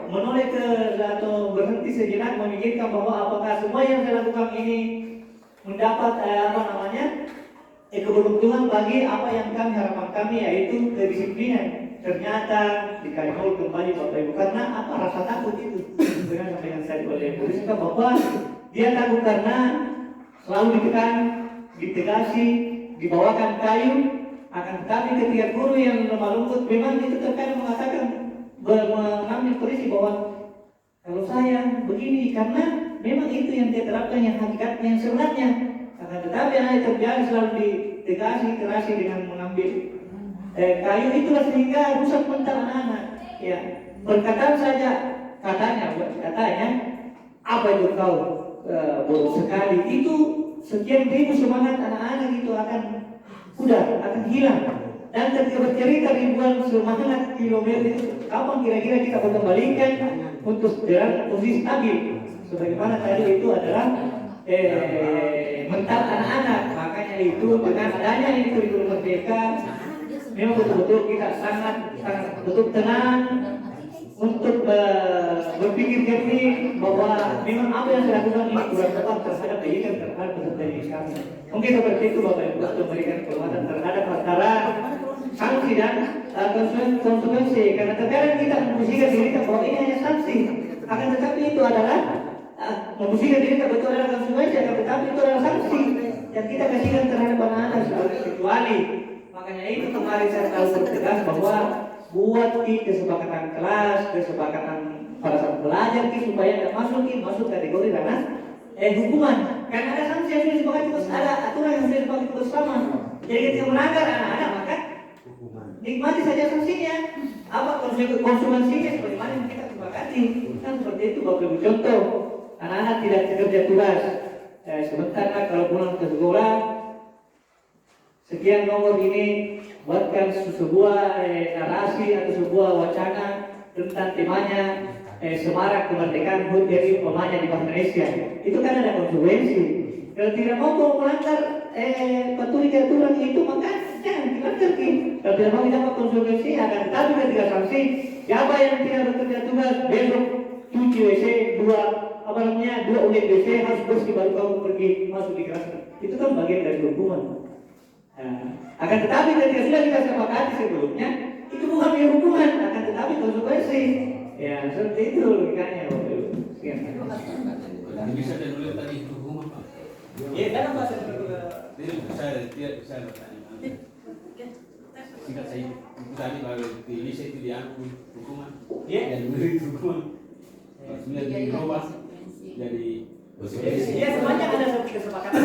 Speaker 1: menoleh atau berhenti sejenak memikirkan bahwa apakah semua yang saya lakukan ini mendapat keberuntungan bagi apa yang harapan kami yaitu kedisiplinan. Ternyata dikali kembali Bapak Ibu karena apa rasa takut itu dengan saya oleh polisi bahwa dia takut karena selalu ditekan, ditegasi, dibawakan kayu. Akan tetapi ketika guru yang lemah lembut memang itu terkadang mengatakan mengambil polisi bahwa kalau saya begini karena memang itu yang dia terapkan yang hakikatnya yang sebenarnya. Akan tetapi anak terjadi selalu ditegasi, terasi dengan mengambil kayu itulah sehingga rusak mental anak-anak. Ya, berkata saja katanya apa itu kau bodoh sekali itu sekian ribu semangat anak-anak itu akan hilang. Dan ketika bercerita ribuan semangat kilometer itu kapan kira-kira kita kembalikan untuk dalam posisi stabil sebagaimana tadi itu adalah mental anak-anak. Makanya itu dengan adanya ini kurikulum merdeka memang betul-betul kita sangat betul tenang untuk berpikir jernih bahwa memang apa yang saya lakukan ini kurang tepat terhadap pendidikan terhadap peserta didik kami. Mungkin seperti itu Bapak Ibu untuk memberikan penguatan terhadap antara sanksi dan konsekuensi. Karena terkadang kita memposisikan diri kita bahwa ini hanya sanksi, akan tetapi itu adalah memposisikan diri kita betul adalah konsekuensi, akan tetapi itu adalah sanksi yang kita kasihkan terhadap anak-anak sebagai kecuali. Makanya itu kemarin saya selalu bertegas bahwa buat kesepakatan kelas, kesepakatan pada saat belajar supaya tidak masuk kategori ranah hukuman. Karena ada sanksi yang sudah disepakati ada aturan yang sudah disepakati bersama. Jadi ketika melanggar anak-anak maka nikmati saja sanksinya. Apa konsekuensinya sebagaimana yang kita sepakati. Kan seperti itu Bapak Ibu. Contoh, anak-anak tidak kerja tugas. Sebentar kalau pulang ke sekolah sekian nomor ini buatkan sebuah narasi atau sebuah wacana tentang temanya semarak kemerdekaan HUT dari umpamanya di Bank Indonesia. Itu kan ada konsekuensi. Kalau tidak mau melanggar patuhi aturan itu maka jangan dilanggar. Kalau tidak mau dapat konsekuensi akan tetapi ketika sanksi siapa yang tidak bekerja tugas besok cuci WC dua unit WC harus bersih baru kamu pergi masuk di kelas. Itu kan bagian dari hukuman. Akan tetapi ketika sudah kita sepakati sebelumnya itu bukan hukuman, akan tetapi konsekuensi. Ya seperti itu logikanya.
Speaker 10: Bisa dulu tadi hukuman Pak.
Speaker 1: Ya dalam bahasa
Speaker 10: saya bertanya. Singkat saya itu tadi baru di Indonesia itu diangkut hukuman. Yang diberi hukuman. Sudah dirubah jadi
Speaker 1: ya semuanya ada kesepakatan.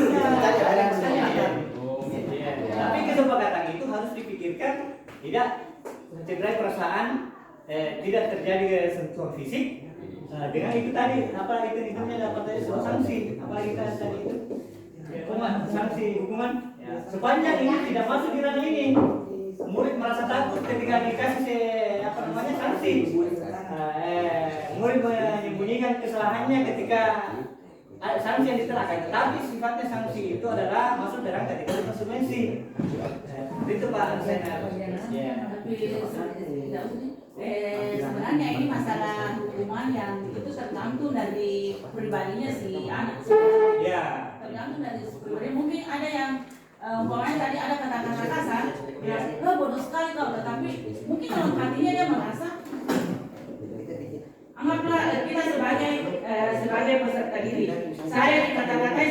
Speaker 1: Tapi kesepakatan itu harus dipikirkan tidak mencederai perasaan, tidak terjadi sentuhan fisik. Dengan itu tadi apa itu namanya dapat dari sebuah sanksi, apalagi kita tadi itu hukuman, sanksi hukuman. Sepanjang ini tidak masuk di ranah ini, murid merasa takut ketika dikasih sanksi. Murid menyembunyikan kesalahannya ketika sanksi yang diterapkan, tetapi sifatnya sanksi itu adalah masuk dalam kategori konsekuensi. Itu Pak saya.
Speaker 3: Sebenarnya ini masalah hukuman yang itu tergantung dari pribadinya si anak.
Speaker 1: Ya.
Speaker 3: Tergantung dari si pribadi. Mungkin ada yang umpamanya tadi ada kata-kata kasar, bilang, bodoh sekali kau, tetapi mungkin dalam hatinya dia merasa, anggaplah kita sebagai peserta didik, saya dikata-katai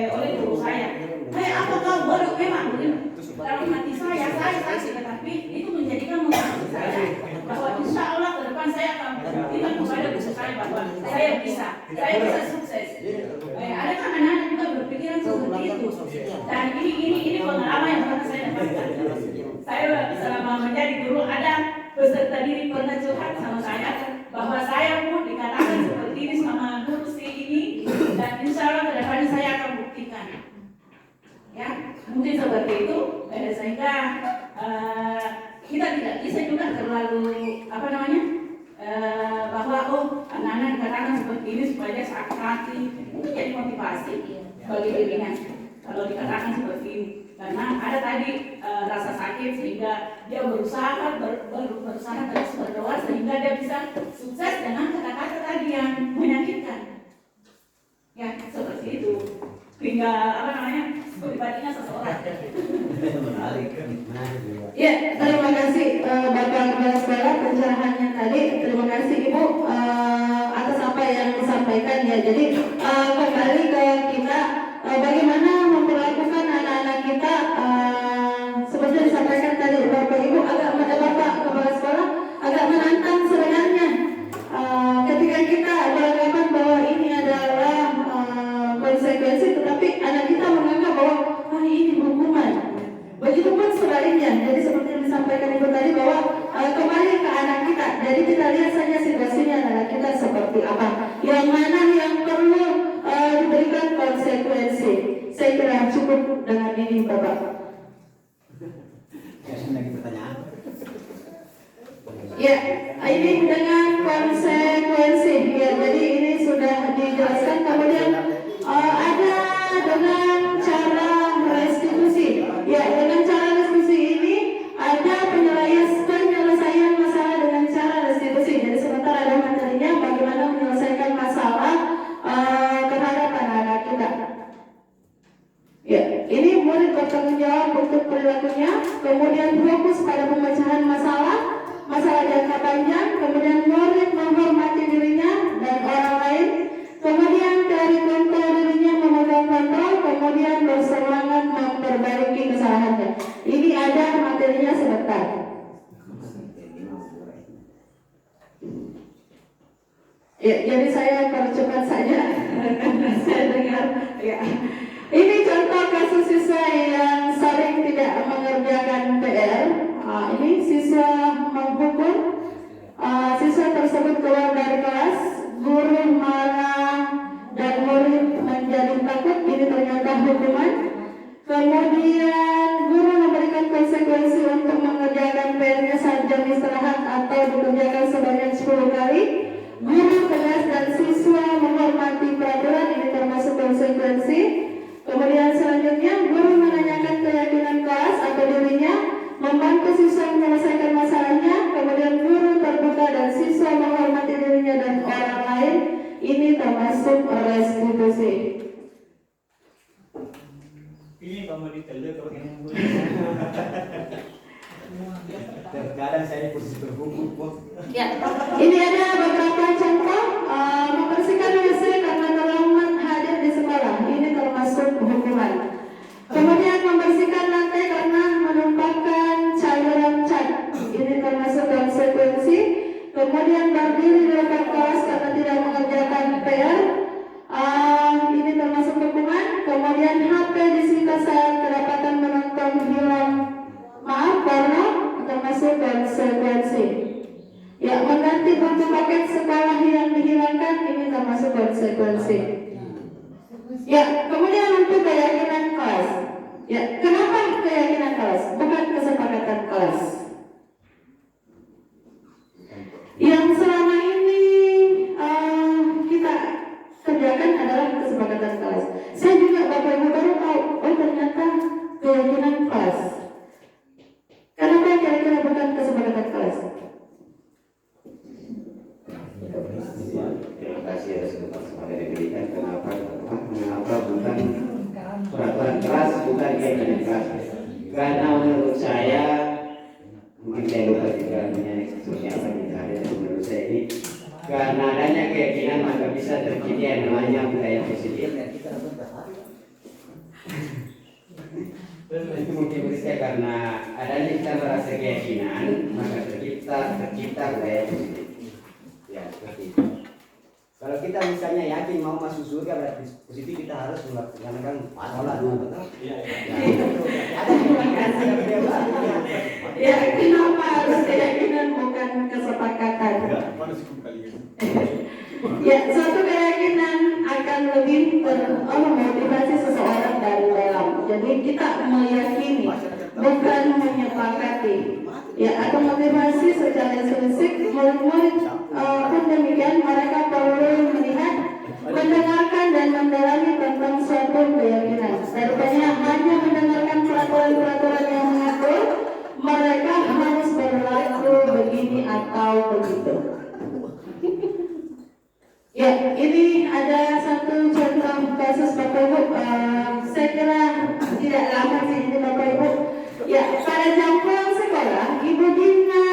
Speaker 3: oleh guru saya, apa kau bodoh memang begini. Dalam hati saya sakit, tetapi itu menjadikan motivasi saya bahwa insya Allah ke depan saya akan membuktikan kepada guru saya bahwa saya bisa sukses. Ada kan anak-anak juga berpikiran seperti itu. Dan ini pengalaman yang pernah saya dapatkan. Saya selama menjadi guru ada peserta didik pernah curhat sama saya bahwa saya pun dikatakan seperti ini sama guru si ini, dan insya Allah ke depan saya akan buktikan. Ya, mungkin seperti itu, sehingga kita tidak bisa juga terlalu bahwa anak-anak dikatakan seperti ini supaya dia sakit hati, itu jadi motivasi bagi dirinya kalau dikatakan seperti ini, karena ada tadi rasa sakit sehingga dia berusaha terus berdoa sehingga dia bisa sukses dengan kata-kata tadi yang menyakitkan. Ya, seperti itu. Hingga pribadinya seseorang.
Speaker 5: Ya, terima kasih Bapak Kepala Sekolah pencerahannya tadi. Terima kasih Ibu atas apa yang disampaikan ya. Jadi kembali ke kita, bagaimana memperlakukan anak-anak kita seperti yang disampaikan tadi Bapak Ibu, Bapak Kepala Sekolah agak menantang sebenarnya. Ketika kita beranggapan bahwa ini adalah konsekuensi, tetapi anak kita menganggap bahwa ini hukuman. Begitupun sebaliknya. Jadi seperti yang disampaikan Ibu tadi bahwa kembali ke anak kita. Jadi kita lihat saja situasinya anak kita seperti apa. Yang mana yang perlu diberikan konsekuensi. Saya kira cukup dengan ini Bapak. Ya, ini dengan konsekuensi. Ya, jadi ini sudah dijelaskan. Kemudian ada dengan cara restitusi. Ya, dengan cara restitusi ini ada penyelesaian masalah dengan cara restitusi. Jadi sebentar ada materinya bagaimana menyelesaikan masalah terhadap anak-anak kita. Ya, ini murid bertanggung jawab untuk perilakunya, kemudian fokus pada pemecahan masalah jangka panjang, kemudian murid menghormati dirinya dan orang lain, kemudian dari kontrol dirinya memegang kontrol, kemudian bersemangat memperbaiki kesalahannya. Ini ada materinya sebentar. Ya, jadi saya percepat saja. Saya dengar. Ya. Ini contoh kasus siswa yang sering tidak mengerjakan PR. Ini siswa menghukum. Siswa tersebut keluar dari kelas, guru marah dan murid menjadi takut. Ini ternyata hukuman. Kemudian guru memberikan konsekuensi untuk mengerjakan PR-nya saat jam istirahat atau dikerjakan sebanyak 10 kali. Guru tegas dan siswa menghormati peraturan, ini termasuk konsekuensi. Kemudian selanjutnya guru menanyakan keyakinan kelas atau dirinya, membantu siswa menyelesaikan masalahnya. Kemudian guru terbuka dan siswa menghormati dirinya dan orang lain. Ini termasuk restitusi.
Speaker 1: Ini kamu ditelur kalau yang
Speaker 6: Terkadang saya di posisi terhukum.
Speaker 5: Ya, ini ada beberapa contoh membersihkan WC karena terlambat hadir di sekolah. Ini termasuk hukuman. Kemudian membersihkan lantai karena menumpahkan cairan cat. Ini termasuk konsekuensi. Kemudian berdiri di depan kelas karena tidak mengerjakan PR. Ini termasuk hukuman. Kemudian HP disita saat kedapatan menonton film porno, termasuk konsekuensi. Ya, mengganti buku paket sekolah yang dihilangkan, ini termasuk konsekuensi. Ya, kemudian untuk keyakinan kelas. Ya, kenapa keyakinan kelas? Bukan kesepakatan kelas. Yang selama ini kita kerjakan adalah kesepakatan kelas. Saya juga Bapak Ibu baru tahu, ternyata keyakinan kelas. Kenapa kira-kira bukan kesepakatan kelas?
Speaker 4: kasih atas kesempatan yang diberikan. Kenapa bukan peraturan keras, bukan keyakinan keras? Karena menurut saya, mungkin saya lupa juga seperti apa kita ada menurut saya ini, karena adanya keyakinan maka bisa terjadi yang namanya budaya positif. Itu mungkin bisa karena adanya kita merasa keyakinan maka tercipta budaya positif. Ya seperti itu. Kalau kita misalnya yakin mau masuk surga berarti positif, kita harus melaksanakan sholat dulu, betul? Ada
Speaker 5: Ya, kenapa harus keyakinan bukan kesepakatan? Ya, suatu keyakinan akan lebih memotivasi seseorang dari dalam. Jadi kita meyakini, bukan menyepakati. Ya, atau motivasi secara intrinsik, murid-murid pun demikian, mereka perlu melihat, mendengarkan dan mendalami tentang suatu keyakinan. Daripada hanya mendengarkan peraturan-peraturan yang mengatur, mereka harus berlaku begini atau begitu. Ya, ini ada satu contoh kasus Bapak Ibu. Saya kira tidak lama sih ini Bapak Ibu. Ya, pada jam pulang sekolah, Ibu Dina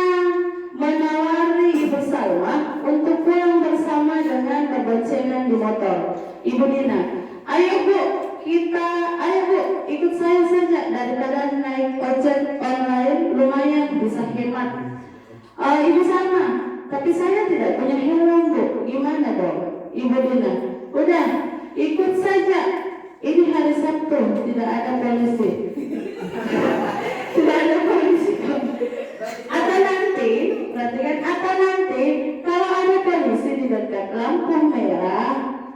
Speaker 5: menawari Ibu Salma untuk pulang bersama dengan berboncengan di motor. Ibu Dina, ayo Bu, ayo Bu, ikut saya saja daripada naik ojek online, lumayan bisa hemat. Ibu Salma, tapi saya tidak punya helm Bu, gimana dong? Ibu Dina, udah ikut saja. Ini hari Sabtu, tidak ada polisi. Tidak ada polisi. Atau nanti, perhatikan, atau nanti kalau ada polisi di dekat lampu merah,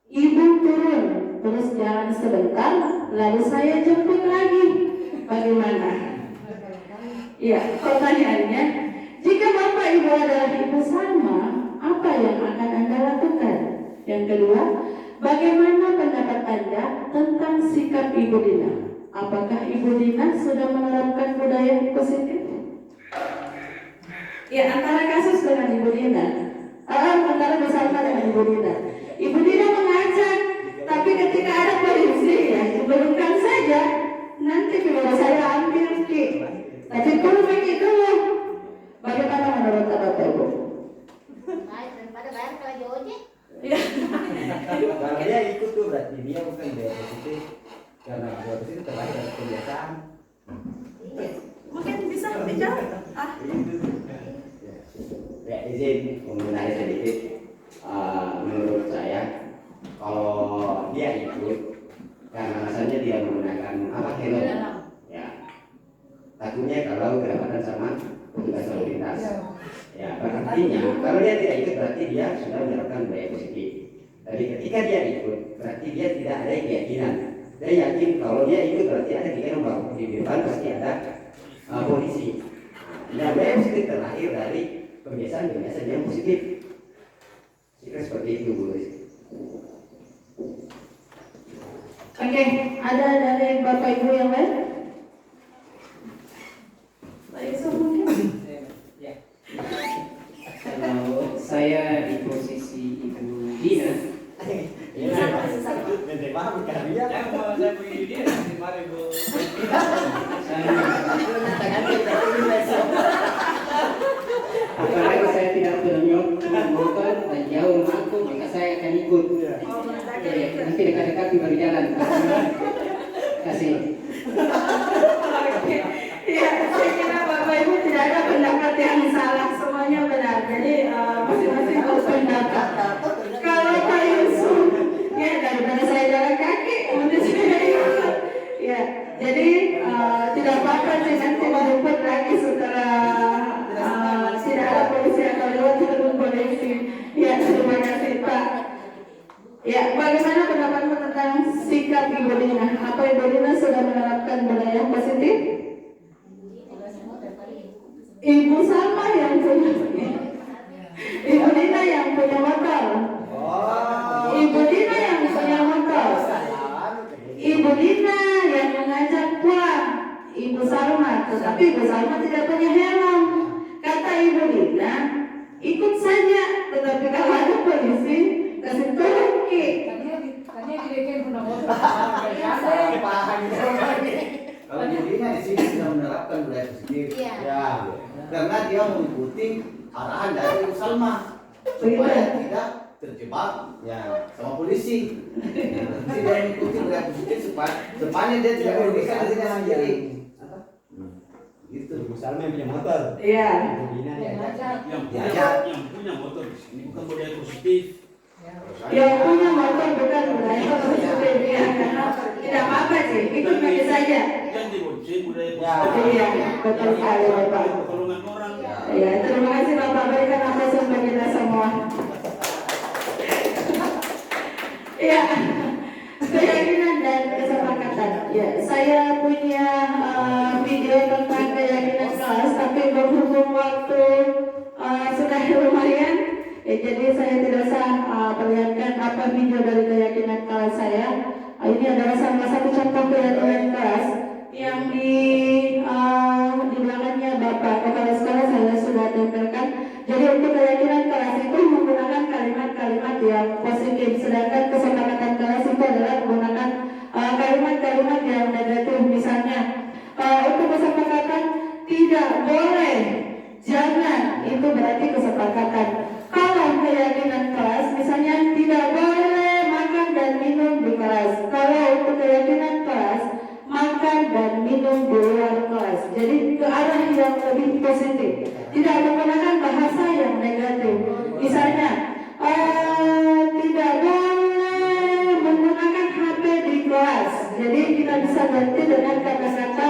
Speaker 5: Ibu turun, terus jalan sebentar, lalu saya jemput lagi. Bagaimana? Ya, pertanyaannya, jika Bapak Ibu adalah Ibu Salma, apa yang akan Anda lakukan? Yang kedua, bagaimana pendapat Anda tentang sikap Ibu Dina? Apakah Ibu Dina sudah menerapkan budaya positif? Ya, antara kasus dengan Ibu Dina, antara bersama dengan Ibu Dina. Ibu Dina mengajak, tapi ketika ada polisi, ya sebelumkan saja. Nanti kalau saya ambil Ki, tapi perlu begitu dulu. Bagaimana menurut Bapak Ibu?
Speaker 7: Baik, daripada bayar ke lagi ojek.
Speaker 6: Kalau dia ikut tuh berarti dia bukan budaya positif, karena budaya positif terlahir dari kebiasaan.
Speaker 5: Mungkin bisa bicara.
Speaker 4: Ya, izin mengenai sedikit. Menurut saya, kalau dia ikut karena alasannya dia menggunakan helm, ya takutnya kalau kedapatan sama petugas lalu lintas. Ya, artinya kalau dia tidak ikut berarti dia sudah menerapkan budaya positif. Tapi ketika dia ikut berarti dia tidak ada keyakinan. Dia yakin kalau dia ikut berarti ada keyakinan bahwa di depan pasti ada polisi. Nah, budaya positif terlahir dari kebiasaan yang positif. Jika seperti itu, Bu.
Speaker 5: Oke, ada dari Bapak Ibu yang lain? Baik, mungkin.
Speaker 8: Kalau saya di posisi Ibu Dina, apalagi saya tidak punya motor dan jauh rumahku, maka saya akan ikut. Nanti dekat-dekat berjalan. Kasih.
Speaker 5: Iya, saya kira Bapak Ibu tidak ada pendapat yang salah, semuanya benar. Jadi masing-masing berpendapat. Kalau Pak Yusuf, ya daripada saya jalan kaki, mungkin saya ikut. Ya, jadi tidak apa-apa sih nanti menjemput lagi setelah tidak ada polisi atau lewat jalur polisi. Ya, terima kasih Pak. Ya, bagaimana pendapatmu tentang sikap Ibu Dina? Apa Ibu Dina sudah menerapkan budaya positif? Ibu Salma yang punya, Ibu Dina yang punya motor. Ibu Dina yang punya motor. Ibu Dina yang mengajak pulang Ibu Salma, tetapi Ibu Salma tidak punya helm. Kata Ibu Dina, ikut saja, tetapi kalau ada polisi,
Speaker 9: Kalau dirinya di sini sudah menerapkan budaya positif.
Speaker 7: Iya.
Speaker 9: Ya. Karena dia mengikuti arahan dari Salma supaya tidak terjebak sama polisi. Jadi dia mengikuti budaya positif supaya dia tidak merugikan dirinya sendiri. Gitu.
Speaker 6: Salma yang punya motor.
Speaker 5: Iya.
Speaker 10: Yang punya motor di sini bukan budaya positif.
Speaker 5: Yang punya motor bukan budaya positif ya, karena tidak apa-apa sih, ikut saja.
Speaker 10: Yang dibonceng budaya positif.
Speaker 5: Iya, betul sekali Bapak.
Speaker 10: Pertolongan orang.
Speaker 5: Ya, terima kasih Bapak, berikan aplaus untuk kita semua. Ya, keyakinan dan kesepakatan. Ya, saya punya video tentang keyakinan kelas, tapi berhubung waktu sudah lumayan, ya, jadi saya tidak usah perlihatkan apa video dari keyakinan kelas saya. Ini adalah salah satu contoh keyakinan kelas yang di belakangnya Bapak kepala sekolah saya sudah tempelkan. Jadi untuk keyakinan kelas itu menggunakan kalimat-kalimat yang positif, sedangkan kesepakatan kelas itu adalah menggunakan kalimat-kalimat yang negatif. Misalnya untuk kesepakatan tidak boleh, jangan, itu berarti kesepakatan. Kalau keyakinan kelas misalnya tidak boleh makan dan minum di kelas. Kalau untuk keyakinan kelas makan dan minum di luar kelas. Jadi ke arah yang lebih positif, tidak menggunakan bahasa yang negatif. Misalnya tidak boleh menggunakan HP di kelas. Jadi kita bisa ganti dengan kata-kata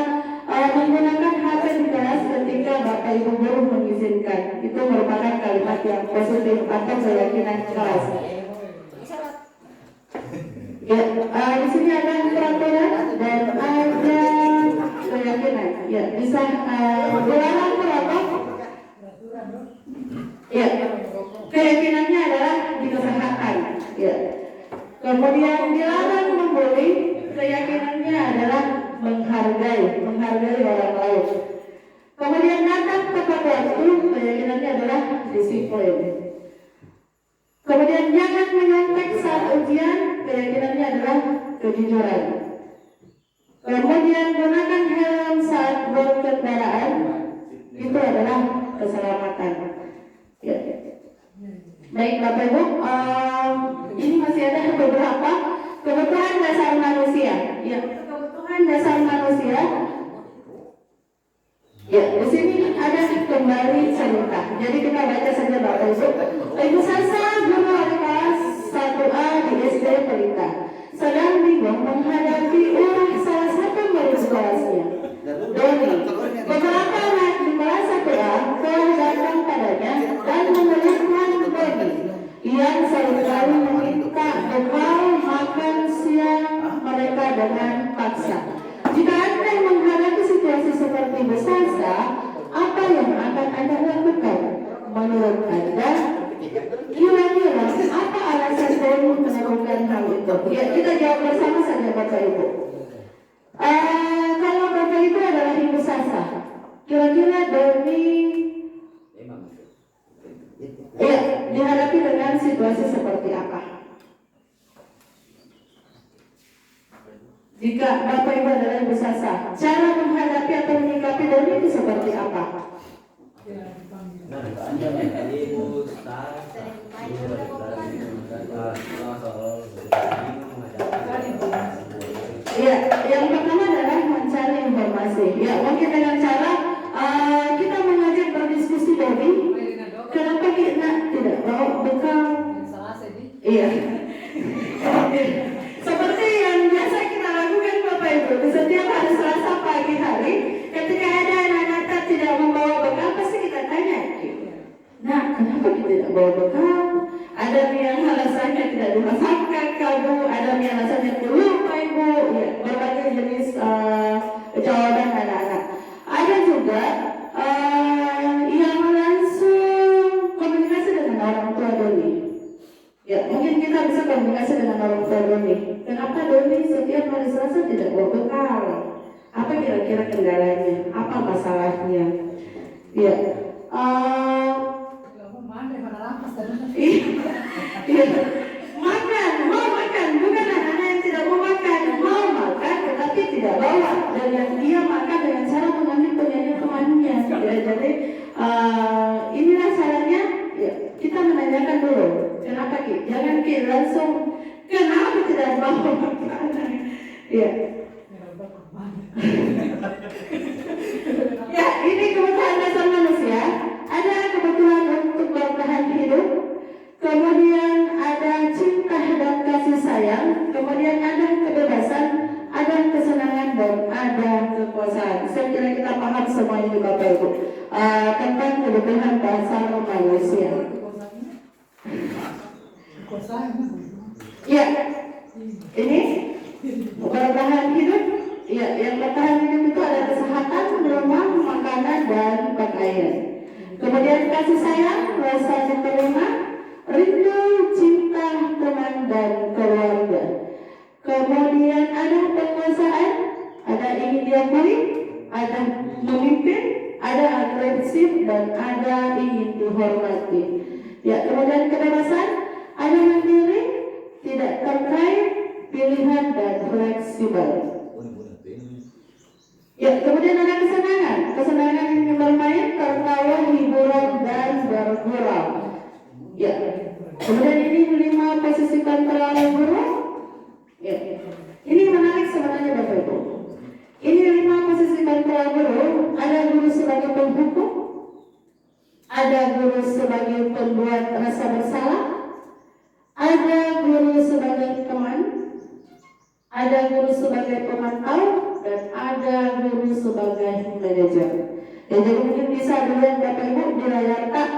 Speaker 5: menggunakan HP di kelas ketika Bapak Ibu guru mengizinkan. Itu merupakan kalimat yang positif atau keyakinan kelas. Ya, di sini ada peraturan dan ada keyakinan. Ya, bisa dilarang merokok. Ya, keyakinannya adalah dikesehatan. Ya. Kemudian dilarang membuli, keyakinannya adalah menghargai orang lain. Kemudian datang tepat waktu, keyakinannya adalah disiplin. Kemudian jangan menyontek saat ujian, keyakinannya adalah kejujuran. Kemudian gunakan helm saat berkendaraan, itu adalah keselamatan. Ya. Baik Bapak Ibu, ini masih ada beberapa kebutuhan dasar manusia. Ya, kebutuhan dasar manusia. Ya, di sini ada kembali cerita. Jadi kita baca saja Bapak Ibu. Ibu Sasa, guru wali kelas 1A di SD Pelita, sedang bingung menghadapi ulah salah satu murid kelasnya, Doni. Beberapa anak di kelas 1A telah datang padanya dan mengeluhkan Doni yang seringkali meminta bekal makan siang mereka dengan paksa. Jika Anda menghadapi situasi seperti Bu Sasa, apa yang akan Anda lakukan? Menurut Anda, kira-kira apa alasan Doni melakukan hal itu? Ya, kita jawab bersama saja Bapak Ibu. Kalau Bapak Ibu adalah Ibu Sasa, kira-kira Doni dihadapi dengan situasi seperti apa? Jika Bapak Ibu adalah Ibu Sasa, cara menghadapi atau menyikapi Doni itu seperti apa? Ya, yang pertama adalah mencari informasi. Ya, mungkin dengan cara kita mengajak berdiskusi Doni. Kenapa kita tidak bawa bekal? Iya. Seperti yang biasa kita lakukan Bapak Ibu, setiap hari Selasa pagi hari, ketika ada anak-anak tidak membawa bekal, pasti kita tanya, nah kenapa kita tidak bawa bekal? Ada yang alasannya tidak dimasakkan kamu, ada yang alasannya lupa Ibu, ya, berbagai jenis jawaban anak-anak. Ada juga yang langsung komunikasi dengan orang tua Doni. Ya, mungkin kita bisa komunikasi dengan orang tua Doni. Kenapa Doni setiap hari Selasa tidak bawa bekal? Apa kira-kira kendalanya? Apa masalahnya? Ya, iya, makan, mau makan, bukan anak-anak yang tidak mau makan. yang dia makan dengan cara mengambil penyanyi temannya. Ya, jadi inilah caranya. Ya, kita menanyakan dulu, kenapa Ki? Jangan Ki langsung kenapa tidak mau makanan? Ya. Ya, ini kebutuhan dasar manusia. Ada kebutuhan untuk bertahan hidup, kemudian ada cinta dan kasih sayang, kemudian ada kebebasan, ada kesenangan, dan ada kekuasaan. Saya kira kita paham semua ini Bapak Ibu tentang kebutuhan dasar manusia. Ya, ini bertahan hidup. Ya, yang bertahan hidup itu ada kesehatan, rumah, makanan, dan pakaian. Kemudian kasih sayang, rasa diterima, rindu, cinta, teman, dan keluarga. Kemudian ada penguasaan, ada ingin diakui, ada memimpin, ada agresif, dan ada ingin dihormati. Ya, kemudian kebebasan, ada mandiri, tidak terkait, pilihan, dan fleksibel. Ya, kemudian ada kesenangan. Kesenangan ini bermain, tertawa, hiburan, dan bergurau. Ya, kemudian ini 5 posisi kontrol guru. Ya, ini menarik sebenarnya Bapak Ibu. Ini 5 posisi kontrol guru. Ada guru sebagai penghukum, ada guru sebagai pembuat rasa bersalah, ada guru sebagai teman, ada guru sebagai pemantau, dan ada guru sebagai manajer. Ya, jadi mungkin bisa dilihat Bapak Ibu di layar tak.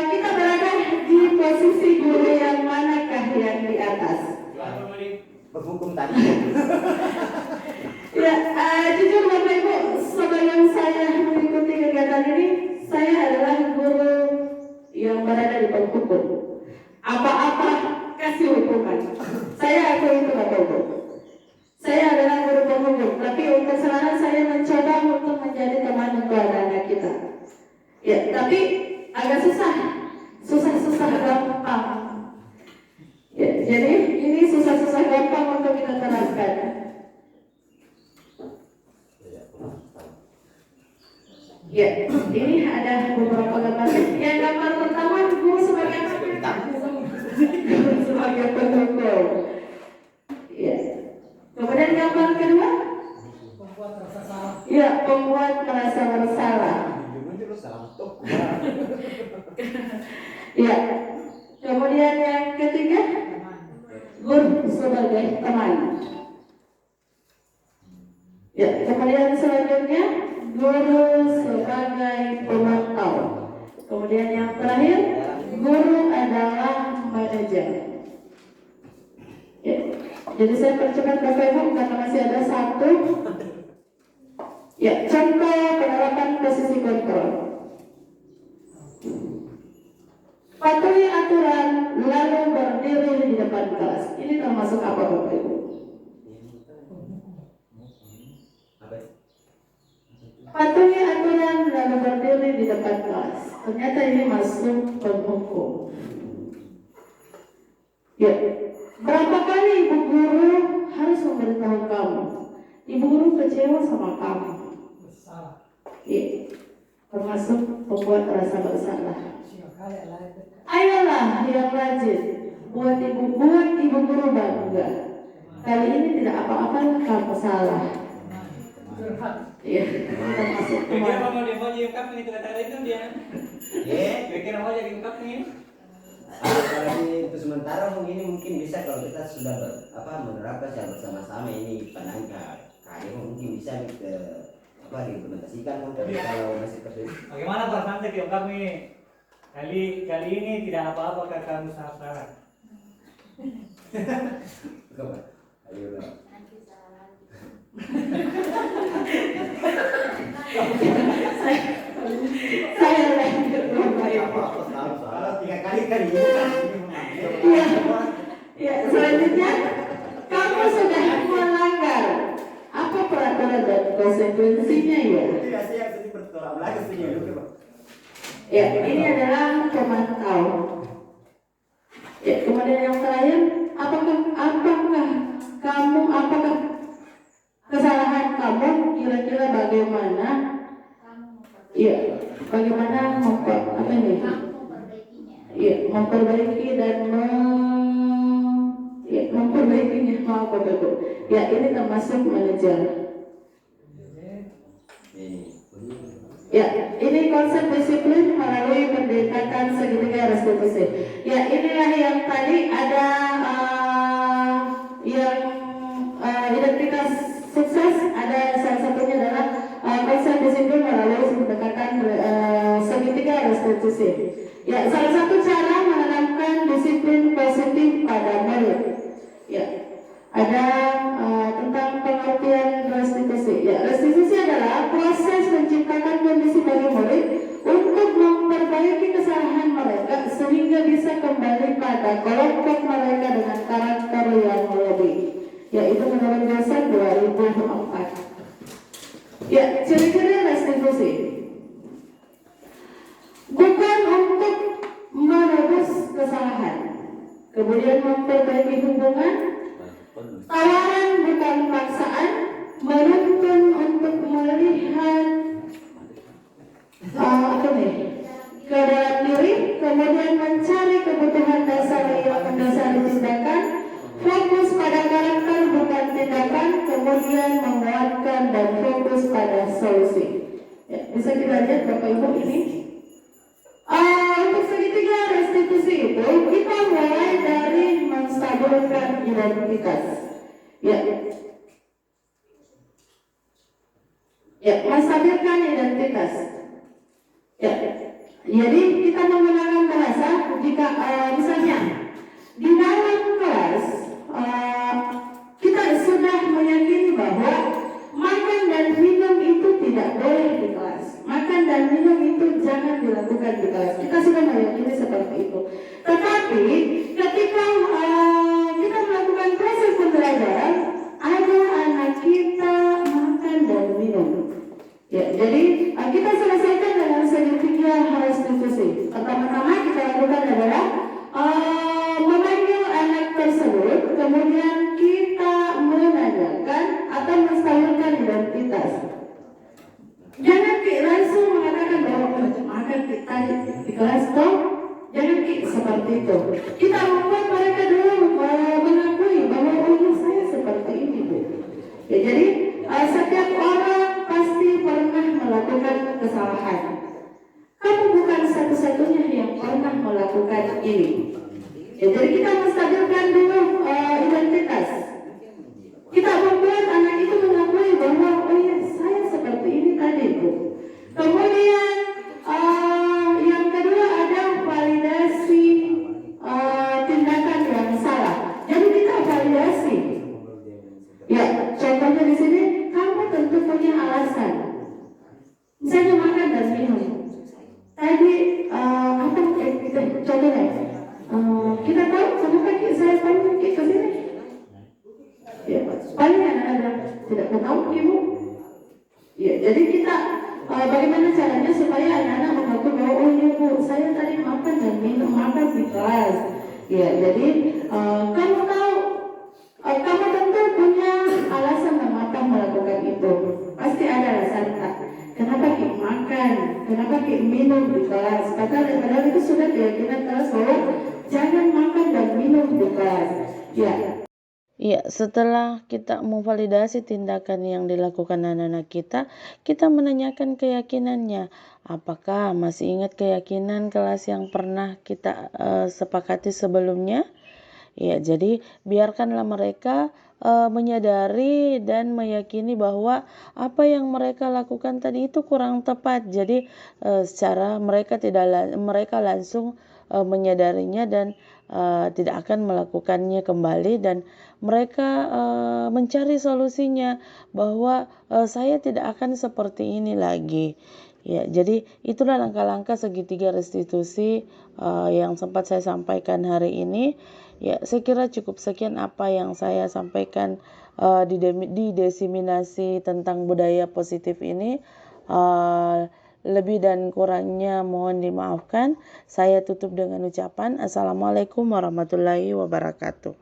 Speaker 5: Kita berada di posisi guru yang manakah yang di atas?
Speaker 6: Berhukum tadi.
Speaker 5: Ya, jujur Bapak Ibu, sebelum saya mengikuti kegiatan ini, saya adalah guru yang berada di penghukum. Apa-apa kasih hukuman. Saya akui itu Bapak Ibu. Saya adalah guru penghukum, tapi untuk sekarang saya mencoba untuk menjadi teman untuk anak-anak kita. Ya, tapi agak susah gampang. Ya, jadi ini susah gampang untuk kita terapkan. Ya, ini ada beberapa gambar. Yang gambar pertama guru sebagai apa? Guru sebagai penghukum. Ya. Kemudian gambar kedua, ya, pembuat merasa bersalah. Ya. Kemudian yang ketiga, guru sebagai teman. Ya. Kemudian selanjutnya, guru sebagai pemantau. Kemudian yang terakhir, guru adalah manajer. Ya. Jadi saya percepat Bapak Ibu karena masih ada 1. Ya, contoh penerapan posisi kontrol. Patuhi aturan lalu berdiri di depan kelas. Ini termasuk apa Bapak Ibu? Patuhi aturan lalu berdiri di depan kelas. Ternyata ini masuk penghukum. Ya. Berapa kali ibu guru harus memberitahu kamu? Ibu guru kecewa sama kamu. Iya, termasuk membuat rasa bersalah. Ayolah yang rajin, buat ibu guru bangga. Kali ini tidak apa-apa kamu salah. Iya, termasuk
Speaker 1: Kira mau dia ungkap ini kata-kata itu dia. Kira mau jadi ungkap ini.
Speaker 6: Kalau ini untuk sementara mungkin bisa kalau kita sudah menerapkan secara bersama-sama ini penangkap kayu mungkin bisa diimplementasikan. Tapi kalau masih terus
Speaker 1: Bagaimana Pak Santek diungkap ini? Kali ini tidak apa-apa kamu salah.
Speaker 6: coba ayo lah.
Speaker 5: Saya lanjut Bapak Ibu.
Speaker 6: Kalau 3 kali ini
Speaker 5: Ya, selanjutnya kamu sudah melanggar. Apa peraturan dan konsekuensinya ya? Ya, ini adalah pemantau. Ya, kemudian yang terakhir, apakah kesalahan kamu kira-kira bagaimana memperbaiki dan memperbaikinya, maaf Bapak Ibu. Ya, ini termasuk manajer. Ya, ini konsep disiplin melalui pendekatan segitiga restitusi. Ya, inilah yang tadi ada yang identitas sukses, ada salah satunya adalah konsep disiplin melalui pendekatan segitiga restitusi. Ya, salah satu cara menanamkan disiplin positif pada murid. Ya, ada tentang pengertian restitusi. Ya, restitusi adalah proses menciptakan kondisi bagi murid untuk memperbaiki kesalahan mereka sehingga bisa kembali pada kelompok mereka dengan karakter yang lebih. Yaitu menurut Dosen 2004. Ya, ciri-ciri restitusi bukan untuk menebus kesalahan, kemudian memperbaiki hubungan. Tawaran bukan paksaan, menuntun untuk melihat ke dalam diri, kemudian mencari kebutuhan dasar yang mendasari tindakan, fokus pada karakter bukan tindakan, kemudian menguatkan dan fokus pada solusi. Ya, bisa kita lihat Bapak Ibu ini. Untuk segitiga restitusi itu kita mulai dari menstabilkan identitas. Menstabilkan identitas. Ya, jadi kita menggunakan bahasa jika misalnya di dalam kelas kita sudah meyakini bahwa makan dan minum itu tidak boleh di kelas. Makan dan minum itu jangan dilakukan di kelas. Kita sudah meyakini seperti itu. Tetapi ketika kita melakukan proses pembelajaran, ada anak kita makan dan minum. Ya, jadi kita selesaikan dengan segitiga restitusi. Pertama-tama kita lakukan adalah memanggil anak tersebut, kemudian kita menanyakan atau menstabilkan identitas. Jangan langsung mengatakan bahwa makan kita di kelas toh, jangan seperti itu. Kita membuat mereka dulu mengakui bahwa saya seperti ini Bu. Ya, jadi setiap orang pasti pernah melakukan kesalahan. Kamu bukan satu-satunya yang pernah melakukan ini. Ya, jadi kita menstabilkan dulu identitas. Kita membuat anak itu mengakui bahwa saya seperti ini tadi Bu. Kemudian yang kedua ada validasi tindakan yang salah. Jadi kita validasi. Ya, contohnya di sini kamu tentu punya alasan. Misalnya makan dan minum. Tadi contohnya kita tahu kenapa saya paling ke sini. Ya, paling ada tidak tahu ibu. Ya, jadi kita bagaimana caranya supaya anak-anak mengaku bahwa iya Bu, saya tadi makan dan minum makan di kelas. Ya, jadi kamu tahu, kamu tentu punya alasan mengapa melakukan itu. Pasti ada alasan tak. Kenapa kita makan? Kenapa kita minum di kelas? Padahal itu sudah keyakinan kelas bahwa jangan makan dan minum di kelas.
Speaker 12: Ya, setelah kita memvalidasi tindakan yang dilakukan anak-anak kita menanyakan keyakinannya. Apakah masih ingat keyakinan kelas yang pernah kita sepakati sebelumnya? Ya, jadi biarkanlah mereka menyadari dan meyakini bahwa apa yang mereka lakukan tadi itu kurang tepat. Jadi secara mereka langsung menyadarinya dan tidak akan melakukannya kembali, dan mereka mencari solusinya bahwa saya tidak akan seperti ini lagi. Ya, jadi itulah langkah-langkah segitiga restitusi yang sempat saya sampaikan hari ini. Ya, saya kira cukup sekian apa yang saya sampaikan di desiminasi tentang budaya positif ini. Lebih dan kurangnya mohon dimaafkan. Saya tutup dengan ucapan Assalamualaikum warahmatullahi wabarakatuh.